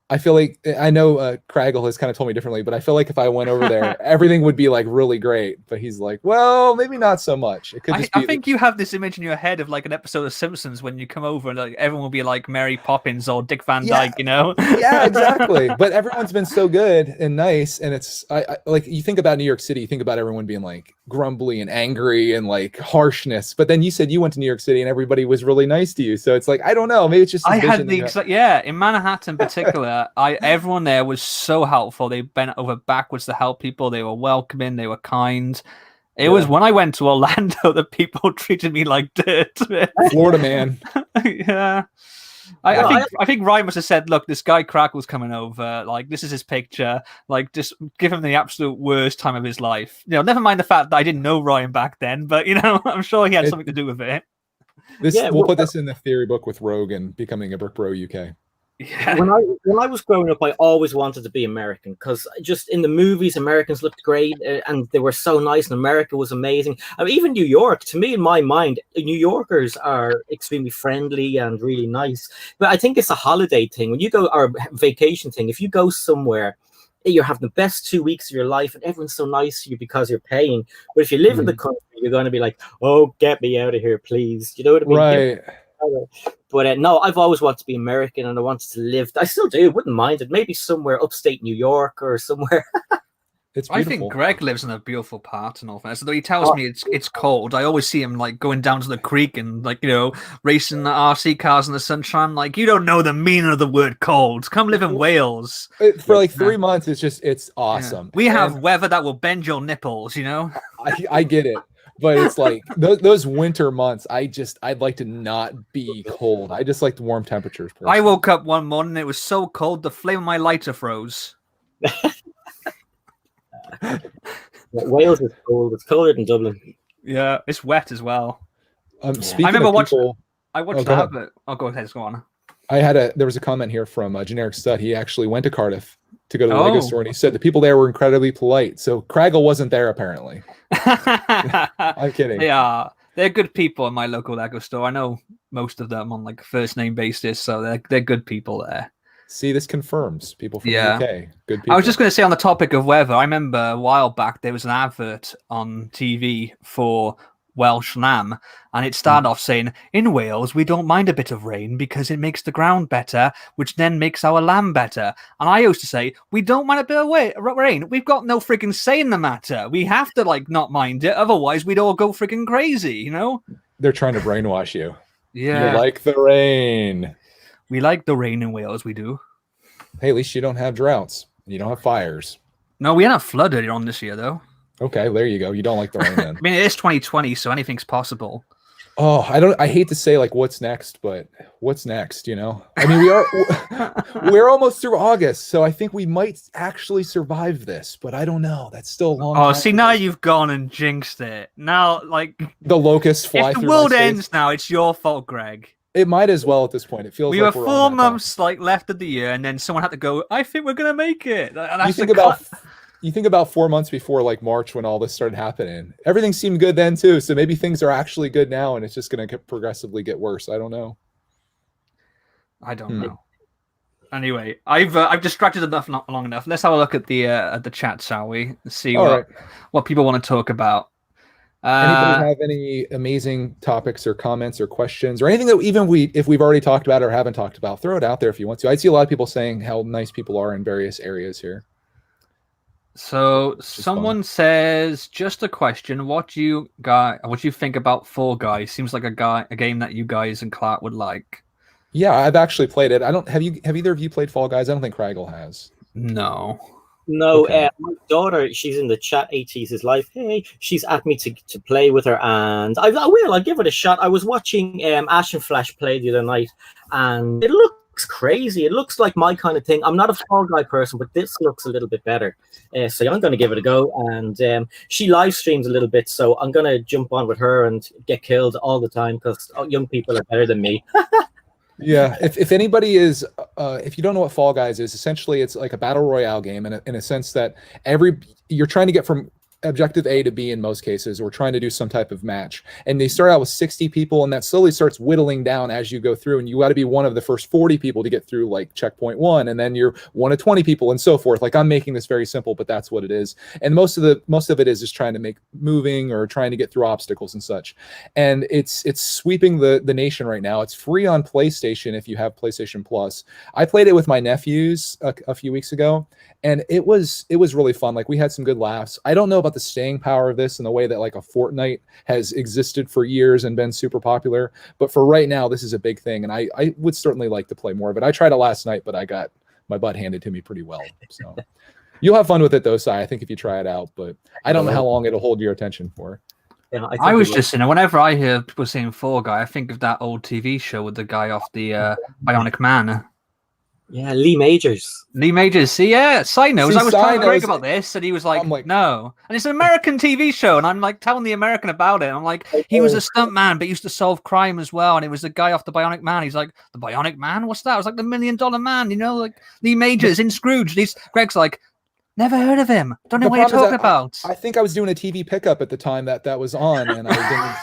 I know Kragle has kind of told me differently, but I feel like if I went over there, everything would be really great. But he's like, well, maybe not so much. It could just be. I think you have this image in your head of an episode of Simpsons when you come over and everyone will be like Mary Poppins or Dick Van Dyke, you know? Yeah, exactly. But everyone's been so good and nice, and it's I you think about New York City, you think about everyone being grumbly and angry and harshness. But then you said you went to New York City and everybody was really nice to you. So it's I don't know, maybe it's just I had in Manhattan in particular. Everyone there was so helpful. They bent over backwards to help people. They were welcoming. They were kind. It was when I went to Orlando that people treated me like dirt. Florida man. Yeah. I think Ryan must have said, "Look, this guy Crackle's coming over. This is his picture. Just give him the absolute worst time of his life." Never mind the fact that I didn't know Ryan back then, but I'm sure he had something to do with it. We'll put this in the theory book with Rogan becoming a Brick Bro UK. Yeah. When I was growing up, I always wanted to be American because just in the movies, Americans looked great and they were so nice, and America was amazing. I mean, even New York, to me, in my mind, New Yorkers are extremely friendly and really nice. But I think it's a holiday thing. When you go, or vacation thing, if you go somewhere, you're having the best 2 weeks of your life and everyone's so nice to you because you're paying. But if you live in the country, you're going to be like, "Oh, get me out of here, please." You know what I mean? Right. But no, I've always wanted to be American, and I wanted to live. I still do. Wouldn't mind it. Maybe somewhere upstate New York or somewhere. It's I think Greg lives in a beautiful part and all that. So though he tells me it's cold, I always see him going down to the creek and racing the RC cars in the sunshine. You don't know the meaning of the word cold. Come live in Wales. For 3 months, it's awesome. Yeah. We have weather that will bend your nipples. I get it. But it's like those winter months, I'd like to not be cold. I just like the warm temperatures. I woke up one morning and it was so cold the flame of my lighter froze. Wales is cold. It's colder than Dublin. Yeah, it's wet as well. Speaking I remember of people, I watched that, but go ahead, go on. There was a comment here from Generic Stud. He actually went to Cardiff to go to the Lego store, and he said the people there were incredibly polite. So Kragle wasn't there apparently. I'm kidding. They're good people in my local Lego store. I know most of them on like first name basis, so they're good people there. See, this confirms people from the UK. Good people. I was just going to say on the topic of weather, I remember a while back there was an advert on TV for Welsh lamb, and it started off saying, in Wales we don't mind a bit of rain because it makes the ground better, which then makes our lamb better. And I used to say, we don't mind a bit of rain, we've got no freaking say in the matter, we have to like not mind it, otherwise we'd all go freaking crazy, you know. They're trying to brainwash you. Yeah, you like the rain. We like the rain in Wales, we do. Hey, at least you don't have droughts, you don't have fires. No, we had a flood earlier on this year though. Okay, there you go. You don't like the rain then. I mean, it is 2020, so anything's possible. Oh, I hate to say like what's next, but what's next, you know? I mean, we're almost through August, so I think we might actually survive this, but I don't know. That's still a long time. See, now you've gone and jinxed it. Now, like, the locusts fly if through the world my ends face. now, it's your fault, Greg. It might as well at this point. It feels we like were we're 4 months like left of the year, and then someone had to go, I think we're gonna make it. And that's you think about 4 months before like March when all this started happening. Everything seemed good then too. So maybe things are actually good now and it's just going to progressively get worse. I don't know. I don't know. Anyway, I've distracted enough long enough. Let's have a look at the chat, shall we? See what people want to talk about. Anybody have any amazing topics or comments or questions or anything that even if we've already talked about or haven't talked about, throw it out there if you want to. I see a lot of people saying how nice people are in various areas here. So someone says, just a question, what do you think about Fall Guys? Seems like a game that you guys and Clark would like. Yeah, I've actually played it. Have either of you played Fall Guys? I don't think Kragle has. No. My daughter, she's in the chat, AT's his life. Hey, she's asked me to play with her, and I'll give it a shot. I was watching Ash and Flash play the other night, and it looks crazy. It looks like my kind of thing. I'm not a Fall Guy person, but this looks a little bit better. So I'm going to give it a go. And she live streams a little bit, so I'm going to jump on with her and get killed all the time because young people are better than me. Yeah, if anybody is, if you don't know what Fall Guys is, essentially it's like a battle royale game in a sense that you're trying to get from objective A to B in most cases, or trying to do some type of match. And they start out with 60 people, and that slowly starts whittling down as you go through. And you got to be one of the first 40 people to get through like checkpoint 1, and then you're one of 20 people, and so forth. Like, I'm making this very simple, but that's what it is. And most of it is just trying to make moving or trying to get through obstacles and such. And it's sweeping the nation right now. It's free on PlayStation if you have PlayStation Plus. I played it with my nephews a few weeks ago, and it was really fun. Like, we had some good laughs. I don't know about the staying power of this in the way that like a Fortnite has existed for years and been super popular, but for right now this is a big thing, and I would certainly like to play more of it. I tried it last night, but I got my butt handed to me pretty well. So you'll have fun with it though, Si, I think, if you try it out, but I don't know how long it'll hold your attention for. Yeah, I was just saying, whenever I hear people saying Fall Guy, I think of that old TV show with the guy off the Bionic Man. Yeah, Lee Majors. See, yeah, side knows. I was telling Greg knows about this, and he was like, no. And it's an American TV show, and I'm like telling the American about it. I'm like, he was a stunt man, but used to solve crime as well. And it was the guy off the Bionic Man. He's like, the Bionic Man? What's that? I was like, the $1 Million Man, you know, like Lee Majors in Scrooge. Greg's like, never heard of him. Don't know what you're talking about. I think I was doing a TV pickup at the time that was on, and I didn't.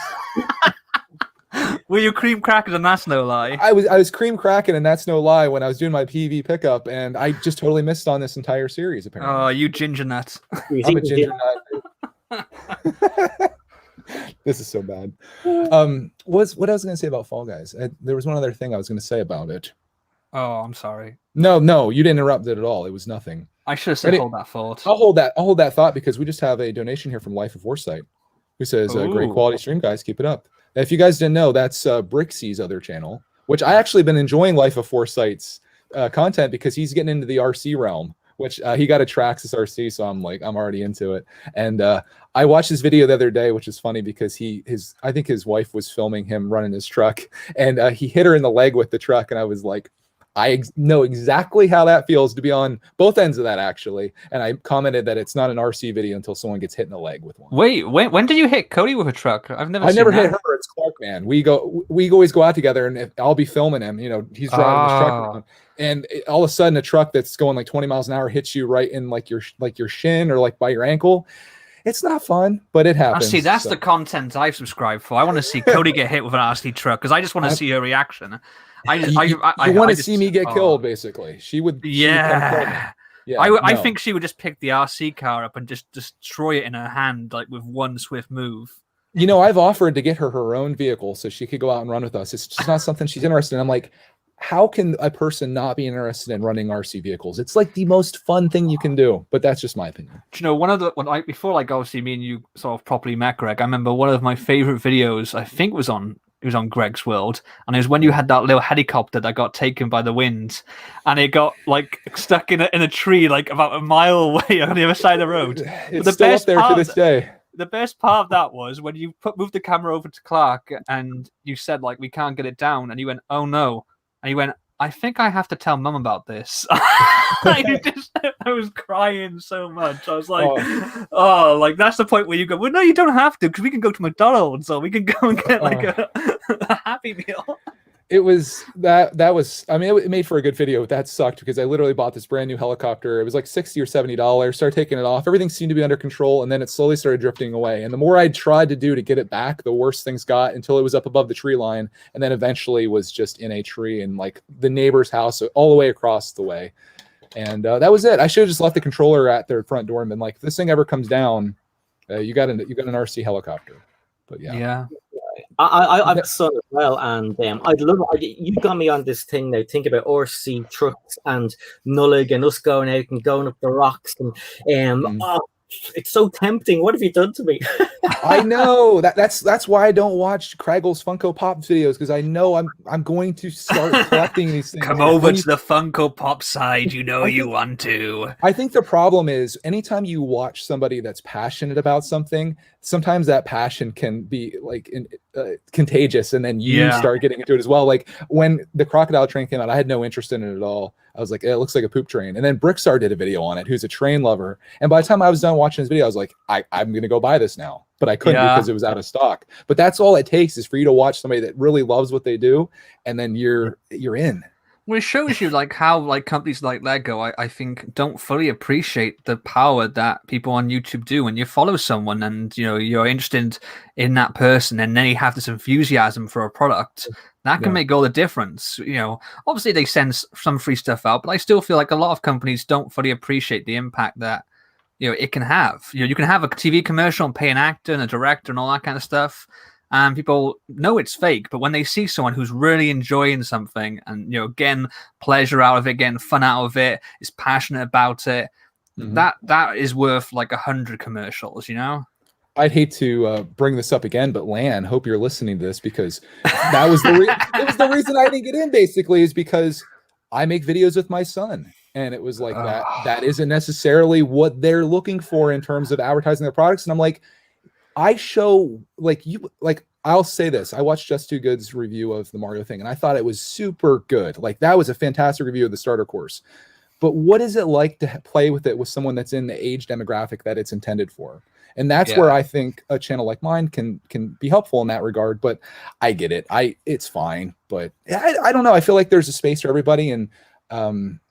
Were you cream cracking, and that's no lie? I was cream cracking, and that's no lie, when I was doing my PV pickup, and I just totally missed on this entire series, apparently. Oh, you ginger nut. I'm a ginger nut. This is so bad. What I was going to say about Fall Guys? There was one other thing I was going to say about it. Oh, I'm sorry. No, you didn't interrupt it at all. It was nothing. I should have said hold that thought. I'll hold that thought, because we just have a donation here from Life of Foresight, who says, great quality stream, guys. Keep it up. If you guys didn't know, that's Bricksy's other channel, which I actually been enjoying Life of Foresight's content, because he's getting into the RC realm, which he got a Traxxas RC, so I'm already into it. And I watched this video the other day, which is funny because I think his wife was filming him running his truck, and he hit her in the leg with the truck, and I was like, I know exactly how that feels to be on both ends of that, actually. And I commented that it's not an RC video until someone gets hit in the leg with one. Wait, when did you hit Cody with a truck? I've never hit her. It's Clark, man. We always go out together, and I'll be filming him. You know, he's driving his truck around, and all of a sudden, a truck that's going like 20 miles an hour hits you right in like your shin or like by your ankle. It's not fun, but it happens. See, that's the content I've subscribed for. I want to see Cody get hit with an RC truck because I just want to see her reaction. You want to see me get killed, basically. She would. Yeah. Yeah. I think she would just pick the RC car up and just destroy it in her hand, like with one swift move. You know, I've offered to get her own vehicle so she could go out and run with us. It's just not something she's interested in. I'm like, how can a person not be interested in running RC vehicles? It's like the most fun thing you can do, but that's just my opinion. Do you know, before like obviously me and you sort of properly met, Greg, I remember one of my favorite videos, I think it was on Greg's World, and it was when you had that little helicopter that got taken by the wind, and it got like stuck in a tree like about a mile away on the other side of the road. It's still up there to this day. The best part of that was when you moved the camera over to Clark and you said like, we can't get it down, and he went, oh no, and he went, I think I have to tell Mum about this. I was crying so much. I was like, oh, like that's the point where you go, well, no, you don't have to, because we can go to McDonald's or we can go and get like a Happy Meal. It was that was, I mean, it made for a good video, but that sucked because I literally bought this brand new helicopter. It was like $60 or $70, started taking it off. Everything seemed to be under control, and then it slowly started drifting away. And the more I tried to do to get it back, the worse things got until it was up above the tree line, and then eventually was just in a tree in like the neighbor's house all the way across the way. And that was it. I should have just left the controller at their front door and been like, if this thing ever comes down, you got an RC helicopter. But yeah. I've a son as well, and I'd love it. You got me on this thing now. Think about RC trucks and Nullig and us going out and going up the rocks, and it's so tempting. What have you done to me? I know that's why I don't watch Kragle's Funko Pop videos, because I know I'm going to start collecting these things. Come over to the Funko Pop side, you want to. I think the problem is anytime you watch somebody that's passionate about something, sometimes that passion can be like contagious, and then you start getting into it as well. Like when the crocodile train came out, I had no interest in it at all. I was like, it looks like a poop train. And then Brickstar did a video on it, who's a train lover. And by the time I was done watching his video, I was like, I'm going to go buy this now. But I couldn't because it was out of stock. But that's all it takes is for you to watch somebody that really loves what they do, and then you're in. Well, it shows you like how like companies like Lego, I think, don't fully appreciate the power that people on YouTube do. When you follow someone and you're interested in that person, and then you have this enthusiasm for a product, that can make all the difference. Obviously they send some free stuff out, but I still feel like a lot of companies don't fully appreciate the impact that it can have. You can have a TV commercial and pay an actor and a director and all that kind of stuff, and people know it's fake, but when they see someone who's really enjoying something and getting pleasure out of it, getting fun out of it, is passionate about it, that is worth like 100 commercials. I'd hate to bring this up again, but Lan, hope you're listening to this, because that was it was the reason I didn't get in, basically, is because I make videos with my son. And it was like that isn't necessarily what they're looking for in terms of advertising their products. And I'm like, I show I'll say this. I watched Just Too Good's review of the Mario thing, and I thought it was super good. Like, that was a fantastic review of the starter course. But what is it like to play with it with someone that's in the age demographic that it's intended for? And that's where I think a channel like mine can be helpful in that regard. But I get it. It's fine. But I don't know. I feel like there's a space for everybody, and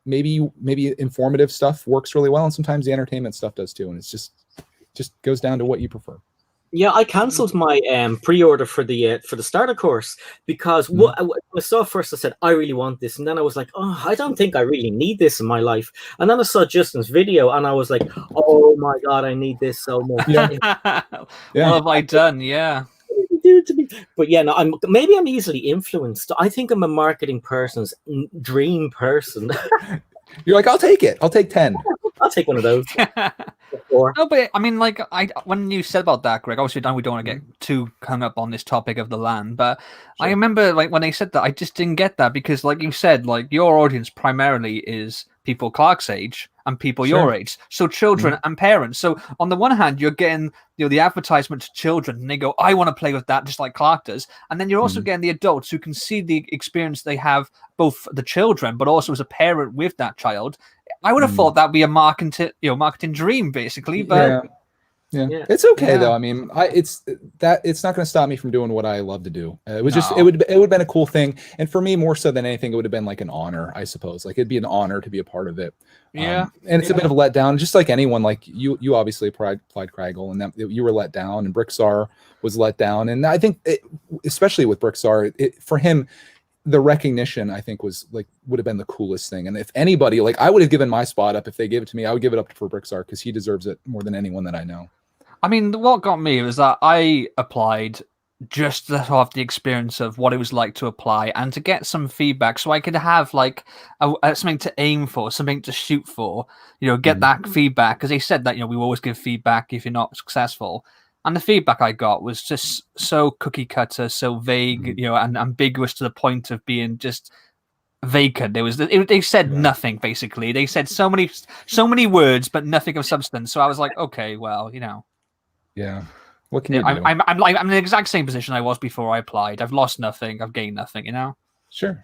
maybe informative stuff works really well, and sometimes the entertainment stuff does too. And it's just goes down to what you prefer. Yeah, I cancelled my pre-order for the starter course because what I saw first, I said I really want this, and then I was like, oh, I don't think I really need this in my life. And then I saw Justin's video, and I was like, oh my god, I need this so much. What have I done? Yeah. But yeah, no, I'm easily influenced. I think I'm a marketing person's dream person. You're like, I'll take it. I'll take 10. I'll take one of those. No, but I mean, like, when you said about that, Greg, obviously we don't want to get too hung up on this topic of the LAN, but I remember like when they said that, I just didn't get that, because like you said, like your audience primarily is people Clark's age and people Sure. your age. So children and parents. So on the one hand, you're getting the advertisement to children, and they go, "I want to play with that," just like Clark does. And then you're also getting the adults who can see the experience they have, both the children, but also as a parent with that child. I would have thought that'd be a marketing dream, basically. But yeah. It's okay though. I mean, it's not going to stop me from doing what I love to do. It was it would have been a cool thing, and for me more so than anything, it would have been like an honor, I suppose. Like it'd be an honor to be a part of it. And it's a bit of a letdown, just like anyone. Like you obviously applied Kragle, and that you were let down, and Brickstar was let down, and I think especially with Brickstar, for him, the recognition I think would have been the coolest thing. And if anybody, like I would have given my spot up if they gave it to me, I would give it up for Brickstar because he deserves it more than anyone that I know. I mean, what got me was that I applied just to have the experience of what it was like to apply and to get some feedback, so I could have like something to aim for, something to shoot for. Get that feedback, because they said that we always give feedback if you're not successful. And the feedback I got was just so cookie cutter, so vague, and ambiguous to the point of being just vacant. They said nothing basically. They said so many words, but nothing of substance. So I was like, okay, well, Yeah. What can you do? I'm in the exact same position I was before I applied. I've lost nothing. I've gained nothing. Sure.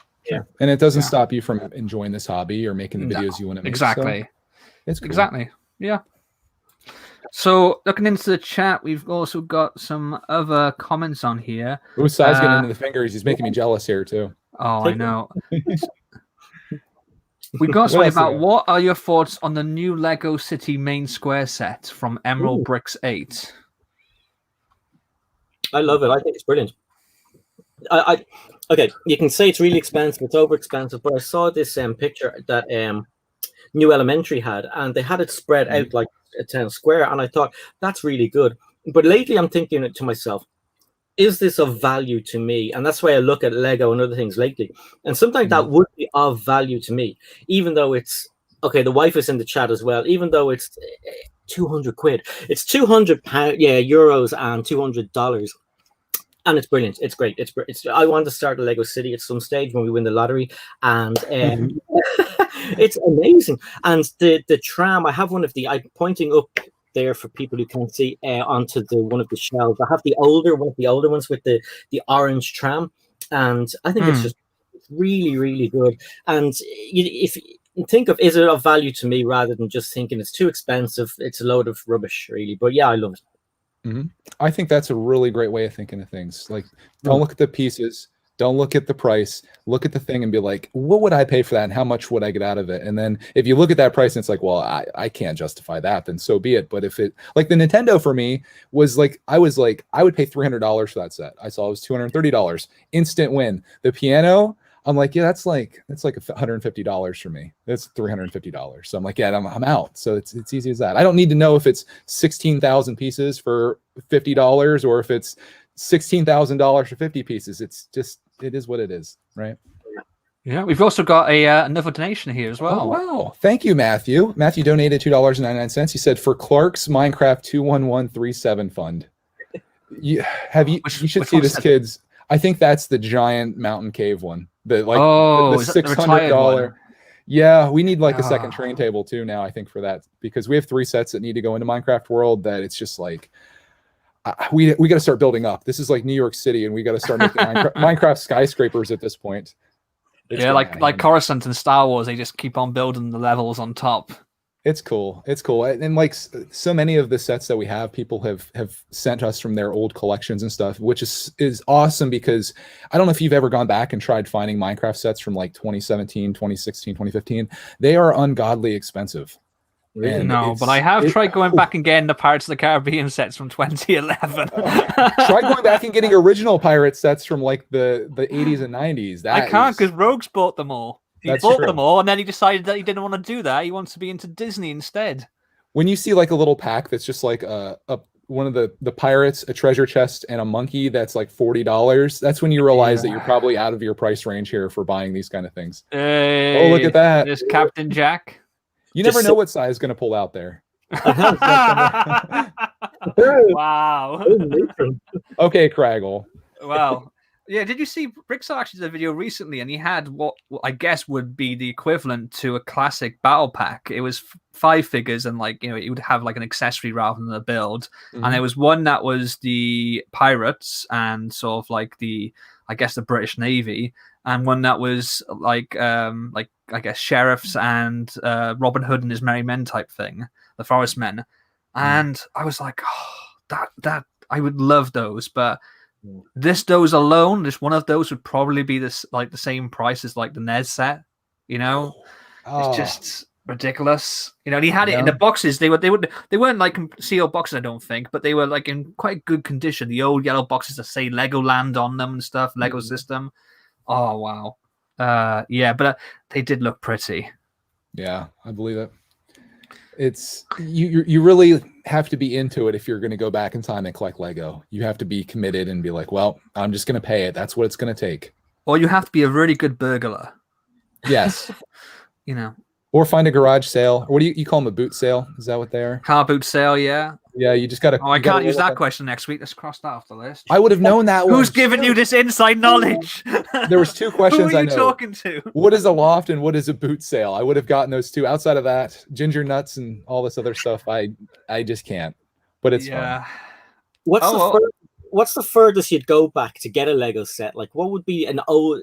And it doesn't stop you from enjoying this hobby or making the videos you want to make. Exactly. So it's cool. Exactly. Yeah. So looking into the chat, we've also got some other comments on here. Ooh, Sai's getting into the fingers. He's making me jealous here too. Oh, I know. We got something about what are your thoughts on the new Lego City main square set from Emerald Bricks 8? I love it. I think it's brilliant. Okay, you can say it's really expensive, it's over expensive, but I saw this picture that New Elementary had, and they had it spread out like a town square, and I thought that's really good. But lately I'm thinking to myself, is this of value to me? And that's why I look at Lego and other things lately. And sometimes that would be of value to me, even though it's okay. The wife is in the chat as well. Even though it's 200 quid, it's 200 euros and $200, and it's brilliant. It's great. It's I want to start a Lego City at some stage when we win the lottery, and it's amazing. And the tram, I have one of I'm pointing up there for people who can't see onto one of the shelves. I have one of the older ones with the orange tram, and I think it's just really, really good. And if you think of, is it of value to me, rather than just thinking it's too expensive, it's a load of rubbish, really. But yeah, I love it. I think that's a really great way of thinking of things. Like, don't look at the pieces, don't look at the price, look at the thing and be like, what would I pay for that, and how much would I get out of it? And then if you look at that price and it's like, well, I can't justify that, then so be it. But if it, like the Nintendo for me was like, I would pay $300 for that set. I saw it was $230, instant win. The piano, I'm like, yeah, that's like $150 for me. That's $350. So I'm like, yeah, I'm out. So it's easy as that. I don't need to know if it's 16,000 pieces for $50 or if it's $16,000 for 50 pieces. It's just, it is what it is, right? Yeah, we've also got another donation here as well. Oh, wow. Thank you, Matthew. Matthew donated $2.99. He said, for Clark's Minecraft 21137 fund. You should see this, kids. I think that's the giant mountain cave one. The $600. Yeah, we need like a second train table too now, I think, for that, because we have 3 sets that need to go into Minecraft World that it's just like we got to start building up. This is like New York City, and we got to start making Minecraft skyscrapers at this point. Like Coruscant and Star Wars, they just keep on building the levels on top. It's cool. It's cool. And like so many of the sets that we have, people have sent us from their old collections and stuff, which is awesome, because I don't know if you've ever gone back and tried finding Minecraft sets from like 2017, 2016, 2015. They are ungodly expensive. Really? No, but I have tried going back and getting the Pirates of the Caribbean sets from 2011. Try going back and getting original pirate sets from like the 80s and 90s. I can't, because Rogues bought them all. He bought them all, and then he decided that he didn't want to do that. He wants to be into Disney instead. When you see like a little pack that's just like one of the pirates, a treasure chest, and a monkey that's like $40, that's when you realize that you're probably out of your price range here for buying these kind of things. Hey, oh, look at that. There's Captain Jack. You never know what size is going to pull out there. Wow. Okay, Kragle. Wow. Yeah, did you see Bricks actually did a video recently, and he had what I guess would be the equivalent to a classic battle pack. It was 5 figures, and like it would have like an accessory rather than a build. And there was one that was the pirates and sort of like I guess the British Navy, and one that was like I guess sheriffs and Robin Hood and his merry men type thing, the forest men. And I was like, oh, that I would love those, but. Those alone, just one of those would probably be the same price as like the NES set. It's just ridiculous. And he had it in the boxes. They weren't like sealed boxes, I don't think, but they were like in quite good condition. The old yellow boxes that say Legoland on them and stuff, Lego system. Oh wow, yeah, but they did look pretty. Yeah, I believe it. It's you really have to be into it if you're going to go back in time and collect Lego. You have to be committed and be like, well, I'm just going to pay it. That's what it's going to take. Or you have to be a really good burglar. Yes. Or find a garage sale. Or what do you call them? A boot sale? Is that what they're? Car boot sale, yeah. Yeah, you just got to. Oh, I can't use that question next week. Let's cross that off the list. I would have known that one. Who's giving you this inside knowledge? There was 2 questions. Who are you talking to? What is a loft and what is a boot sale? I would have gotten those 2. Outside of that, ginger nuts and all this other stuff, I just can't. But it's fun. What's the furthest you'd go back to get a Lego set? Like, what would be an old,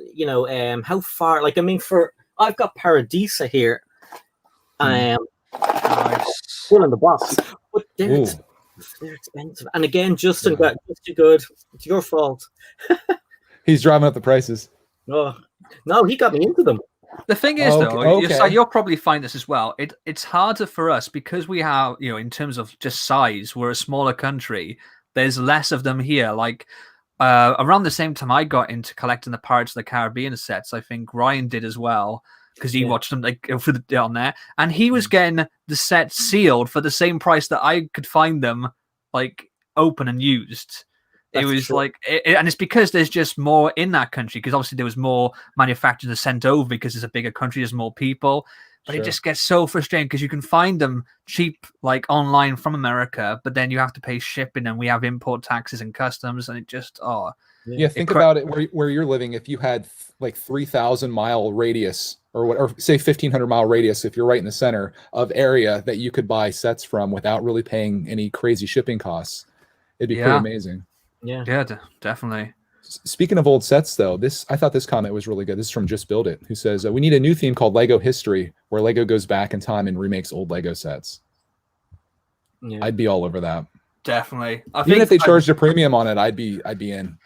how far? Like, I mean, I've got Paradisa here. Nice. Still in the box, but they're expensive. And again, Justin got just too good. It's your fault. He's driving up the prices. No, he got me into them. The thing is, though, you'll probably find this as well. It's harder for us because we have, in terms of just size, we're a smaller country. There's less of them here. Like around the same time I got into collecting the Pirates of the Caribbean sets, I think Ryan did as well. Because he watched them on there, and he was getting the set sealed for the same price that I could find them like open and used. It was true. And it's because there's just more in that country. Because obviously there was more manufacturers sent over because it's a bigger country, there's more people. But it just gets so frustrating because you can find them cheap, like online from America, but then you have to pay shipping, and we have import taxes and customs, and it just think about it where you're living. If you had like 3,000 mile radius or say 1,500 mile radius, if you're right in the center of area that you could buy sets from without really paying any crazy shipping costs, it'd be pretty amazing. Yeah, definitely. Speaking of old sets, though, I thought this comment was really good. This is from Just Build It, who says, we need a new theme called Lego History, where Lego goes back in time and remakes old Lego sets. Yeah. I'd be all over that. Definitely. Even if they charged a premium on it, I'd be in.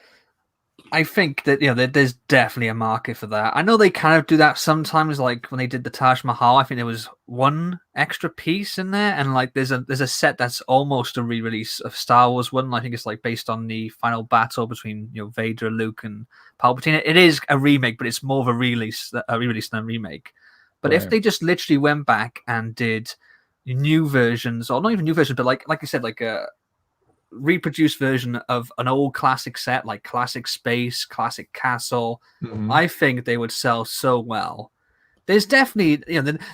I think that there's definitely a market for that. I know they kind of do that sometimes, like when they did the Taj Mahal. I think there was one extra piece in there, and like there's a set that's almost a re-release of Star Wars one. I think it's like based on the final battle between Vader, Luke, and Palpatine. It is a remake, but it's more of a re-release than a remake. But if they just literally went back and did new versions, or not even new versions, but like I said, like a reproduced version of an old classic set, like classic space, classic castle, I think they would sell so well. There's definitely,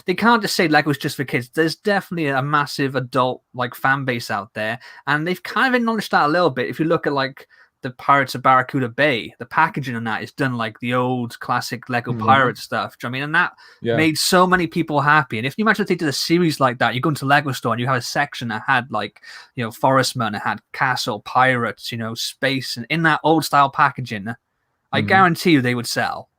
they can't just say Lego's just for kids. There's definitely a massive adult like fan base out there, and they've kind of acknowledged that a little bit. If you look at like the Pirates of Barracuda Bay, the packaging on that is done like the old classic Lego pirate stuff. Do you know what I mean? And that made so many people happy. And if you imagine if they did a series like that, you go into Lego store and you have a section that had like, Forestman, it had castle, pirates, space, and in that old style packaging, I guarantee you they would sell.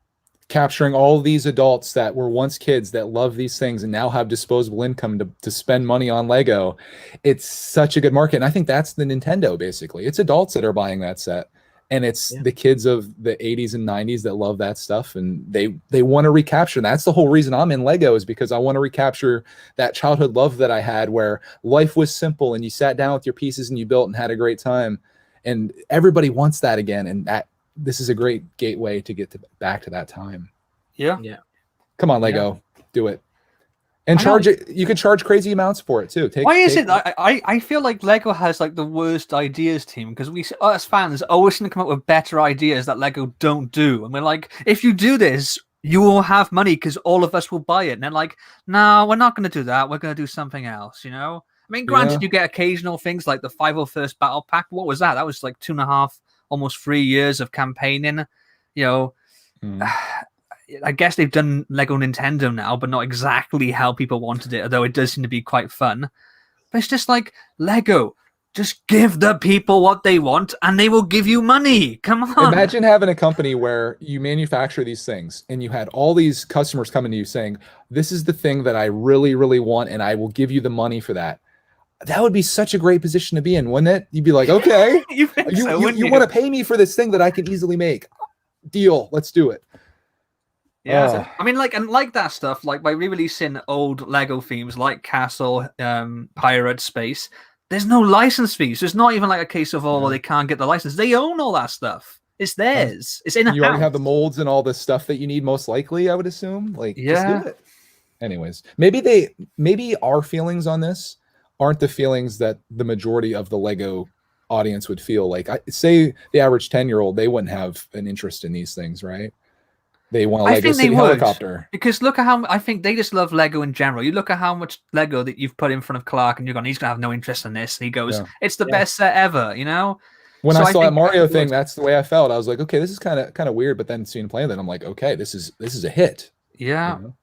Capturing all these adults that were once kids that love these things and now have disposable income to spend money on Lego. It's such a good market. And I think that's the Nintendo, basically. It's adults that are buying that set. And it's the kids of the 80s and 90s that love that stuff. And they want to recapture. That's the whole reason I'm in Lego, is because I want to recapture that childhood love that I had, where life was simple and you sat down with your pieces and you built and had a great time. And everybody wants that again. And this is a great gateway to get back to that time. Yeah. Come on, Lego, do it. And charge it. You could charge crazy amounts for it too. Why is it? I feel like Lego has like the worst ideas team, because we as fans always seem to come up with better ideas that Lego don't do, and we're like, if you do this, you will have money because all of us will buy it. And they're like, no, we're not going to do that. We're going to do something else. I mean, granted, you get occasional things like the 501st Battle Pack. What was that? That was like $2.5 almost 3 years of campaigning. You know, I guess they've done Lego Nintendo now, but not exactly how people wanted it, although it does seem to be quite fun. But it's just like, Lego, just give the people what they want and they will give you money. Come on. Imagine having a company where you manufacture these things and you had all these customers coming to you saying, this is the thing that I really, really want and I will give you the money for that. That would be such a great position to be in, wouldn't it? You'd be like, okay, you want to pay me for this thing that I can easily make. Deal, let's do it. Yeah, I mean, like that stuff, like by re-releasing old Lego themes like Castle, Pirate, Space, there's no license fees. There's not even like a case of, they can't get the license. They own all that stuff. It's theirs. It's in a house. You already have the molds and all this stuff that you need, most likely, I would assume. Like, just do it. Anyways, maybe our feelings on this aren't the feelings that the majority of the Lego audience would feel. Like, say the average 10-year-old, they wouldn't have an interest in these things, right? They want a Lego City helicopter. Because look at how I think they just love Lego in general. You look at how much Lego that you've put in front of Clark, and you're going, he's going to have no interest in this. And he goes, it's the best set ever, you know? When I saw that Mario thing, that's the way I felt. I was like, okay, this is kind of weird. But then seeing play that, I'm like, okay, this is a hit. Yeah. You know?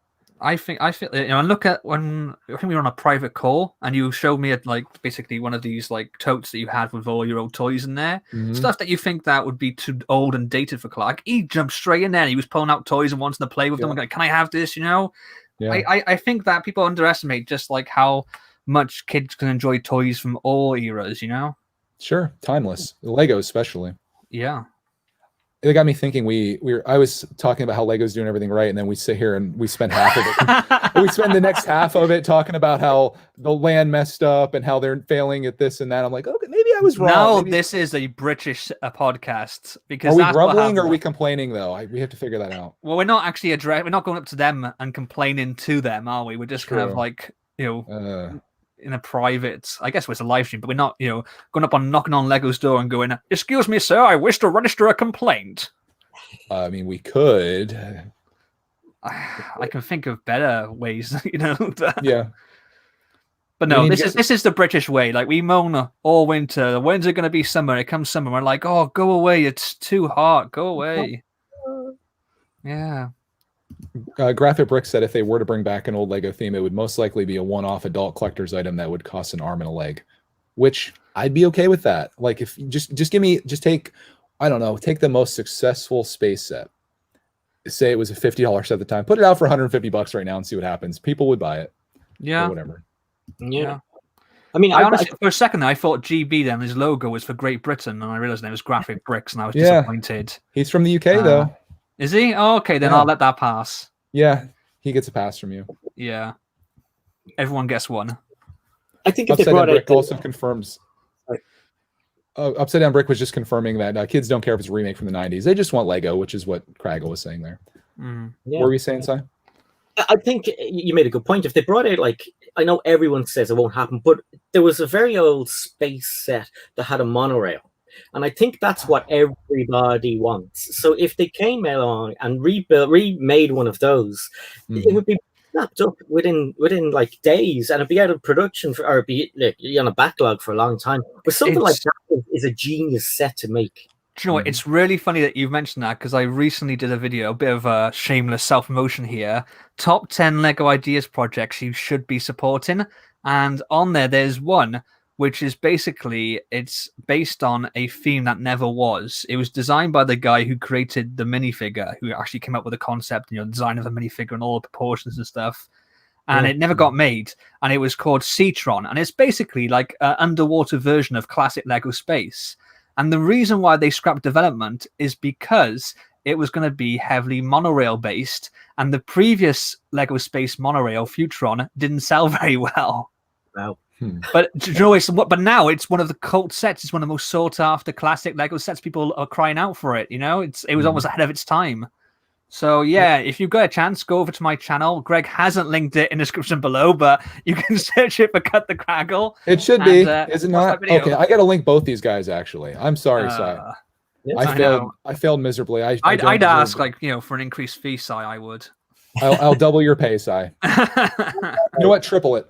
I feel, you know, and look at when I think we were on a private call and you showed me like basically one of these like totes that you had with all your old toys in there, stuff that you think that would be too old and dated for Clark. He jumped straight in there and he was pulling out toys and wanting to play with them. I'm like, can I have this? You know, I think that people underestimate just like how much kids can enjoy toys from all eras. You know, sure, timeless Lego especially. Yeah. It got me thinking. I was talking about how Lego's doing everything right, and then we sit here and we spend half of it. We spend the next half of it talking about how the land messed up and how they're failing at this and that. I'm like, okay, maybe I was wrong. No, this is a British podcast. Because are we grumbling or are we complaining though? We have to figure that out. Well, we're not actually we're not going up to them and complaining to them, are we? We're just kind of like, you know. In a private, I guess it's a live stream, but we're not, you know, going up on knocking on Lego's door and going, excuse me, sir, I wish to register a complaint. I mean, we could. I can think of better ways, you know. Yeah. But no, this is the British way. Like, we moan all winter. When's it going to be summer? It comes summer. We're like, oh, go away. It's too hot. Go away. Yeah. Graphic Brick said if they were to bring back an old Lego theme, it would most likely be a one-off adult collector's item that would cost an arm and a leg, which I'd be okay with that. Like, if just take, I don't know, take the most successful space set. Say it was a $50 set at the time. Put it out for $150 right now and see what happens. People would buy it. Yeah. Or whatever. Yeah. I mean, I honestly, for a second, I thought GB then his logo was for Great Britain, and I realized it was Graphic Bricks, and I was disappointed. He's from the UK though. Is he? Oh, okay, then I'll let that pass. Yeah, he gets a pass from you. Yeah, everyone gets one. I think if Upside Down Brick also confirms. Upside Down Brick was just confirming that kids don't care if it's a remake from the '90s; they just want Lego, which is what Kragle was saying there. Yeah. What were you saying, Si? I think you made a good point. If they brought out, like, I know everyone says it won't happen, but there was a very old space set that had a monorail. And I think that's what everybody wants. So if they came along and remade one of those, it would be snapped up within like days, and it'd be out of production or be like, on a backlog for a long time. But something like that is a genius set to make. Do you know what? It's really funny that you've mentioned that, because I recently did a video, a bit of a shameless self-promotion here. Top 10 Lego ideas projects you should be supporting. And on there's one which is basically, it's based on a theme that never was. It was designed by the guy who created the minifigure, who actually came up with the concept, you know, design of the minifigure and all the proportions and stuff. And it never got made. And it was called Seatron. And it's basically like an underwater version of classic Lego Space. And the reason why they scrapped development is because it was going to be heavily monorail based. And the previous Lego Space monorail, Futron, didn't sell very well. Wow. But you know, but now it's one of the cult sets. It's one of the most sought after classic Lego sets. People are crying out for it. You know, it was almost ahead of its time. So yeah, if you've got a chance, go over to my channel. Greg hasn't linked it in the description below, but you can search it for CutTheKragle. It should be, is it not? Okay, I got to link both these guys actually. I'm sorry, Si. I failed miserably. I'd ask, like, you know, for an increased fee, Si. I would. I'll double your pay, Si. You know what? Triple it.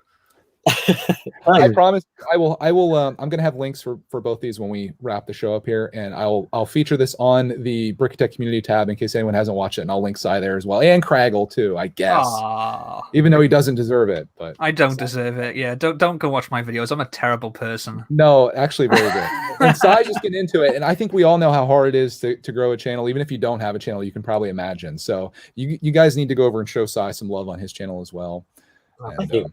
I promise I will I'm gonna have links for both these when we wrap the show up here, and I'll feature this on the Brickitect community tab in case anyone hasn't watched it, and I'll link Cy there as well, and Kragle too, I guess. Aww. Even though he doesn't deserve it, but I don't deserve it. Yeah, don't go watch my videos. I'm a terrible person. no, actually very good. And Cy's just getting into it, and I think we all know how hard it is to grow a channel. Even if you don't have a channel, you can probably imagine. So you guys need to go over and show Cy some love on his channel as well. Thank you.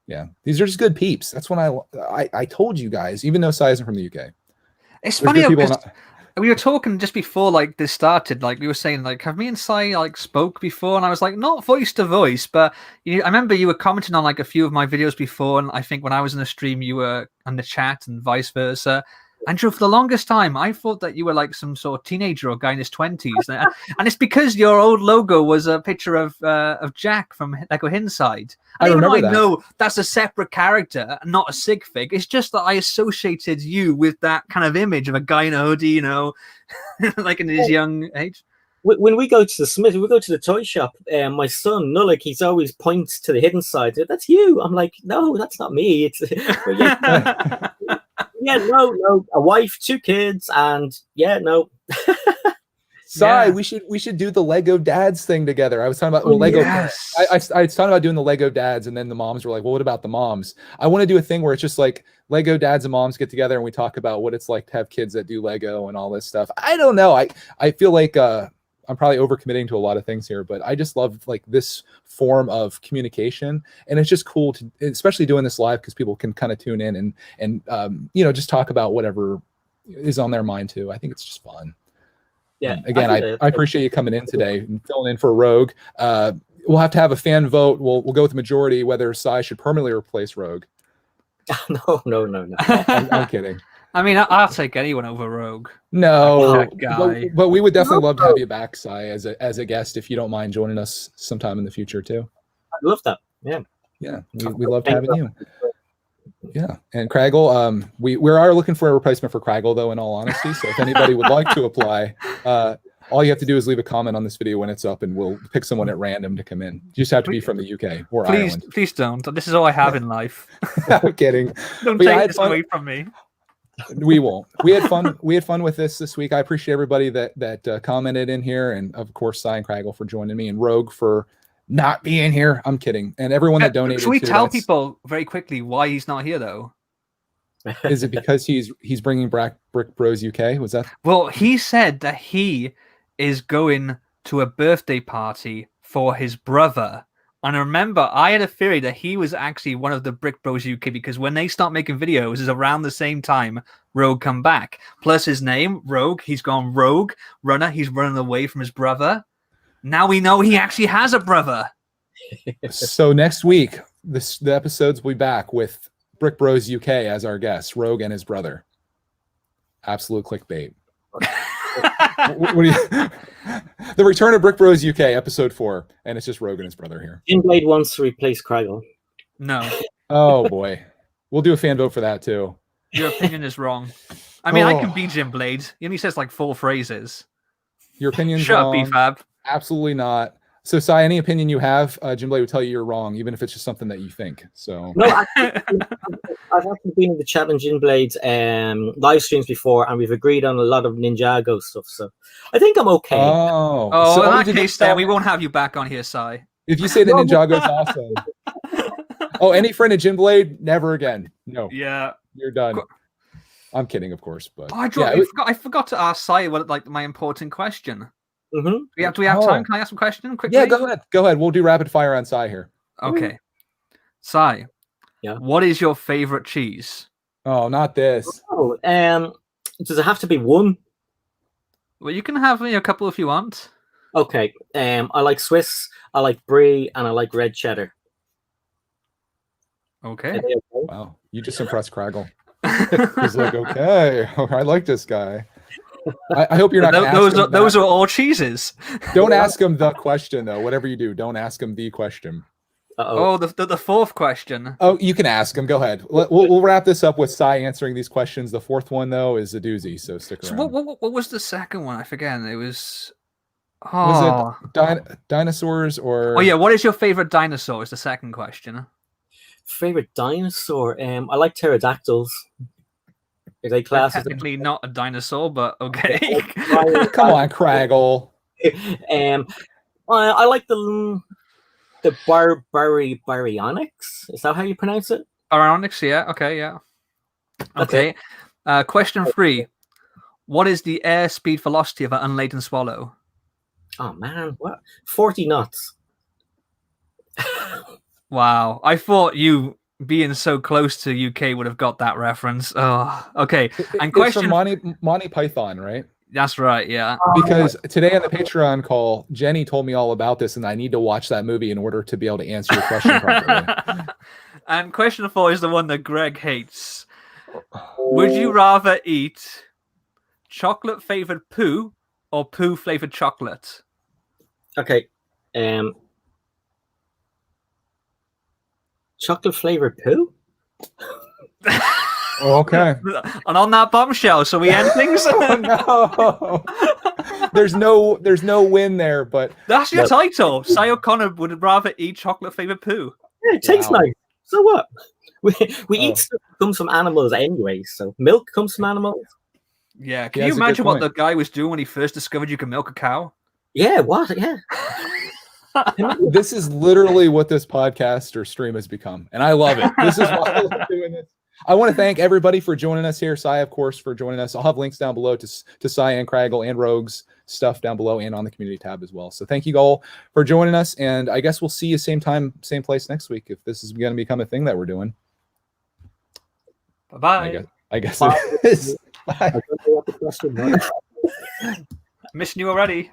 Yeah, these are just good peeps. That's what I told you guys, even though Cy isn't from the UK. It's funny because we were talking just before like this started. Like we were saying, like, have me and Cy like spoke before? And I was like, not voice to voice, but I remember you were commenting on like a few of my videos before, and I think when I was in the stream, you were on the chat and vice versa. And for the longest time, I thought that you were like some sort of teenager or guy in his 20s. And it's because your old logo was a picture of Jack from Lego Inside. I remember that. know that's a separate character, not a sig fig. It's just that I associated you with that kind of image of a guy in a hoodie, like in his young age. When we go to the Smith, we go to the toy shop, my son, Nullik, he's always points to the hidden side. That's you. I'm like, no, that's not me. It's yeah, no, a wife, 2 kids, and yeah, no. Cy, we should do the Lego Dads thing together. I was talking about Lego. Yes. I was talking about doing the Lego Dads, and then the moms were like, "Well, what about the moms?" I want to do a thing where it's just like Lego Dads and moms get together and we talk about what it's like to have kids that do Lego and all this stuff. I don't know. I feel like I'm probably overcommitting to a lot of things here, but I just love like this form of communication, and it's just cool to, especially doing this live, because people can kind of tune in and just talk about whatever is on their mind too. I think it's just fun. Yeah. And again, I appreciate you coming in today and filling in for Rogue. We'll have to have a fan vote. We'll go with the majority whether Cy should permanently replace Rogue. No. I'm kidding. I mean, I'll take anyone over Rogue. No, guy. but we would definitely love to have you back, Cy, as a guest, if you don't mind joining us sometime in the future too. I'd love that. Yeah, we loved having you. Yeah, and Kragle, we are looking for a replacement for Kragle, though, in all honesty. So if anybody would like to apply, all you have to do is leave a comment on this video when it's up, and we'll pick someone at random to come in. You just have to be from the UK or Ireland. Please don't. This is all I have in life. I'm kidding. Don't take this away from me. We won't. We had fun. We had fun with this week. I appreciate everybody that commented in here, and of course, Cy and Kragle for joining me, and Rogue for not being here. I'm kidding. And everyone that donated. Should we tell people very quickly why he's not here though? Is it because he's bringing back Brick Bros UK? Was that? Well, he said that he is going to a birthday party for his brother. And I remember I had a theory that he was actually one of the Brick Bros UK, because when they start making videos is around the same time Rogue come back. Plus his name, Rogue, he's gone Rogue Runner. He's running away from his brother. Now we know he actually has a brother. So next week, the episodes will be back with Brick Bros UK as our guest, Rogue and his brother. Absolute clickbait. What do you? The Return of Brick Bros UK, episode 4, and it's just Rogue and his brother here. Jinblade wants to replace Kragle. No. Oh boy, we'll do a fan vote for that too. Your opinion is wrong. I mean, I can be Jinblade. He only says like 4 phrases. Your opinion's Shut wrong. up, BFAB. Absolutely not. So, Cy, any opinion you have, Jinblade would tell you you're wrong, even if it's just something that you think. So, no, I've actually been in the chat on Jinblade's live streams before, and we've agreed on a lot of Ninjago stuff. So, I think I'm okay. Oh, so in that case, then we won't have you back on here, Cy. If you say that Ninjago's awesome. Oh, any friend of Jinblade? Never again. No. Yeah. You're done. I'm kidding, of course, but I forgot to ask Cy what my important question. Mm-hmm. Do we have time? Can I ask some question quickly? Yeah, go ahead. We'll do rapid fire on Cy here. Okay. Cy. Yeah. What is your favorite cheese? Oh, not this. Oh, does it have to be one? Well, you can have a couple if you want. Okay. I like Swiss, I like Brie, and I like red cheddar. Okay. Wow, you just impressed Kragle. He's like, okay, I like this guy. I hope you're not. Those are all cheeses. Don't ask him the question though. Whatever you do, don't ask him the question. Oh, the fourth question. Oh, you can ask him. Go ahead. We'll wrap this up with Cy answering these questions. The fourth one though is a doozy, so stick around. So what was the second one? I forget. It was. Was it dinosaurs or? Oh yeah, what is your favorite dinosaur? Is the second question. Favorite dinosaur? I like pterodactyls. Are they classed as Technically not a dinosaur, but okay. Come on, Kraggle. I like the baryonyx. Is that how you pronounce it? Baryonyx, yeah. Okay, yeah. Okay. Question 3. What is the airspeed velocity of an unladen swallow? Oh man, what? 40 knots. Wow. I thought you being so close to UK would have got that reference. Oh, okay. And It's question from Monty Python, right? That's right, yeah. Because today on the Patreon call, Jenny told me all about this, and I need to watch that movie in order to be able to answer your question properly. And question 4 is the one that Greg hates. Would you rather eat chocolate flavored poo or poo flavored chocolate? Okay. Chocolate flavored poo? Okay. And on that bombshell, so we end things. Oh, no. There's no win there, but That's your title. Cy O'Connor would rather eat chocolate flavored poo. Yeah, it tastes nice. So what? We eat stuff that comes from animals anyway. So milk comes from animals. Yeah. Can you imagine what the guy was doing when he first discovered you could milk a cow? Yeah. What? Yeah. This is literally what this podcast or stream has become, and I love it. This is why I love doing this. I want to thank everybody for joining us here. Cy, of course, for joining us. I'll have links down below to Cy and Kraggle and Rogue's stuff down below and on the community tab as well. So thank you all for joining us, and I guess we'll see you same time, same place next week if this is going to become a thing that we're doing. Bye-bye. I guess it is. Bye. I don't know what the question was. Missing you already.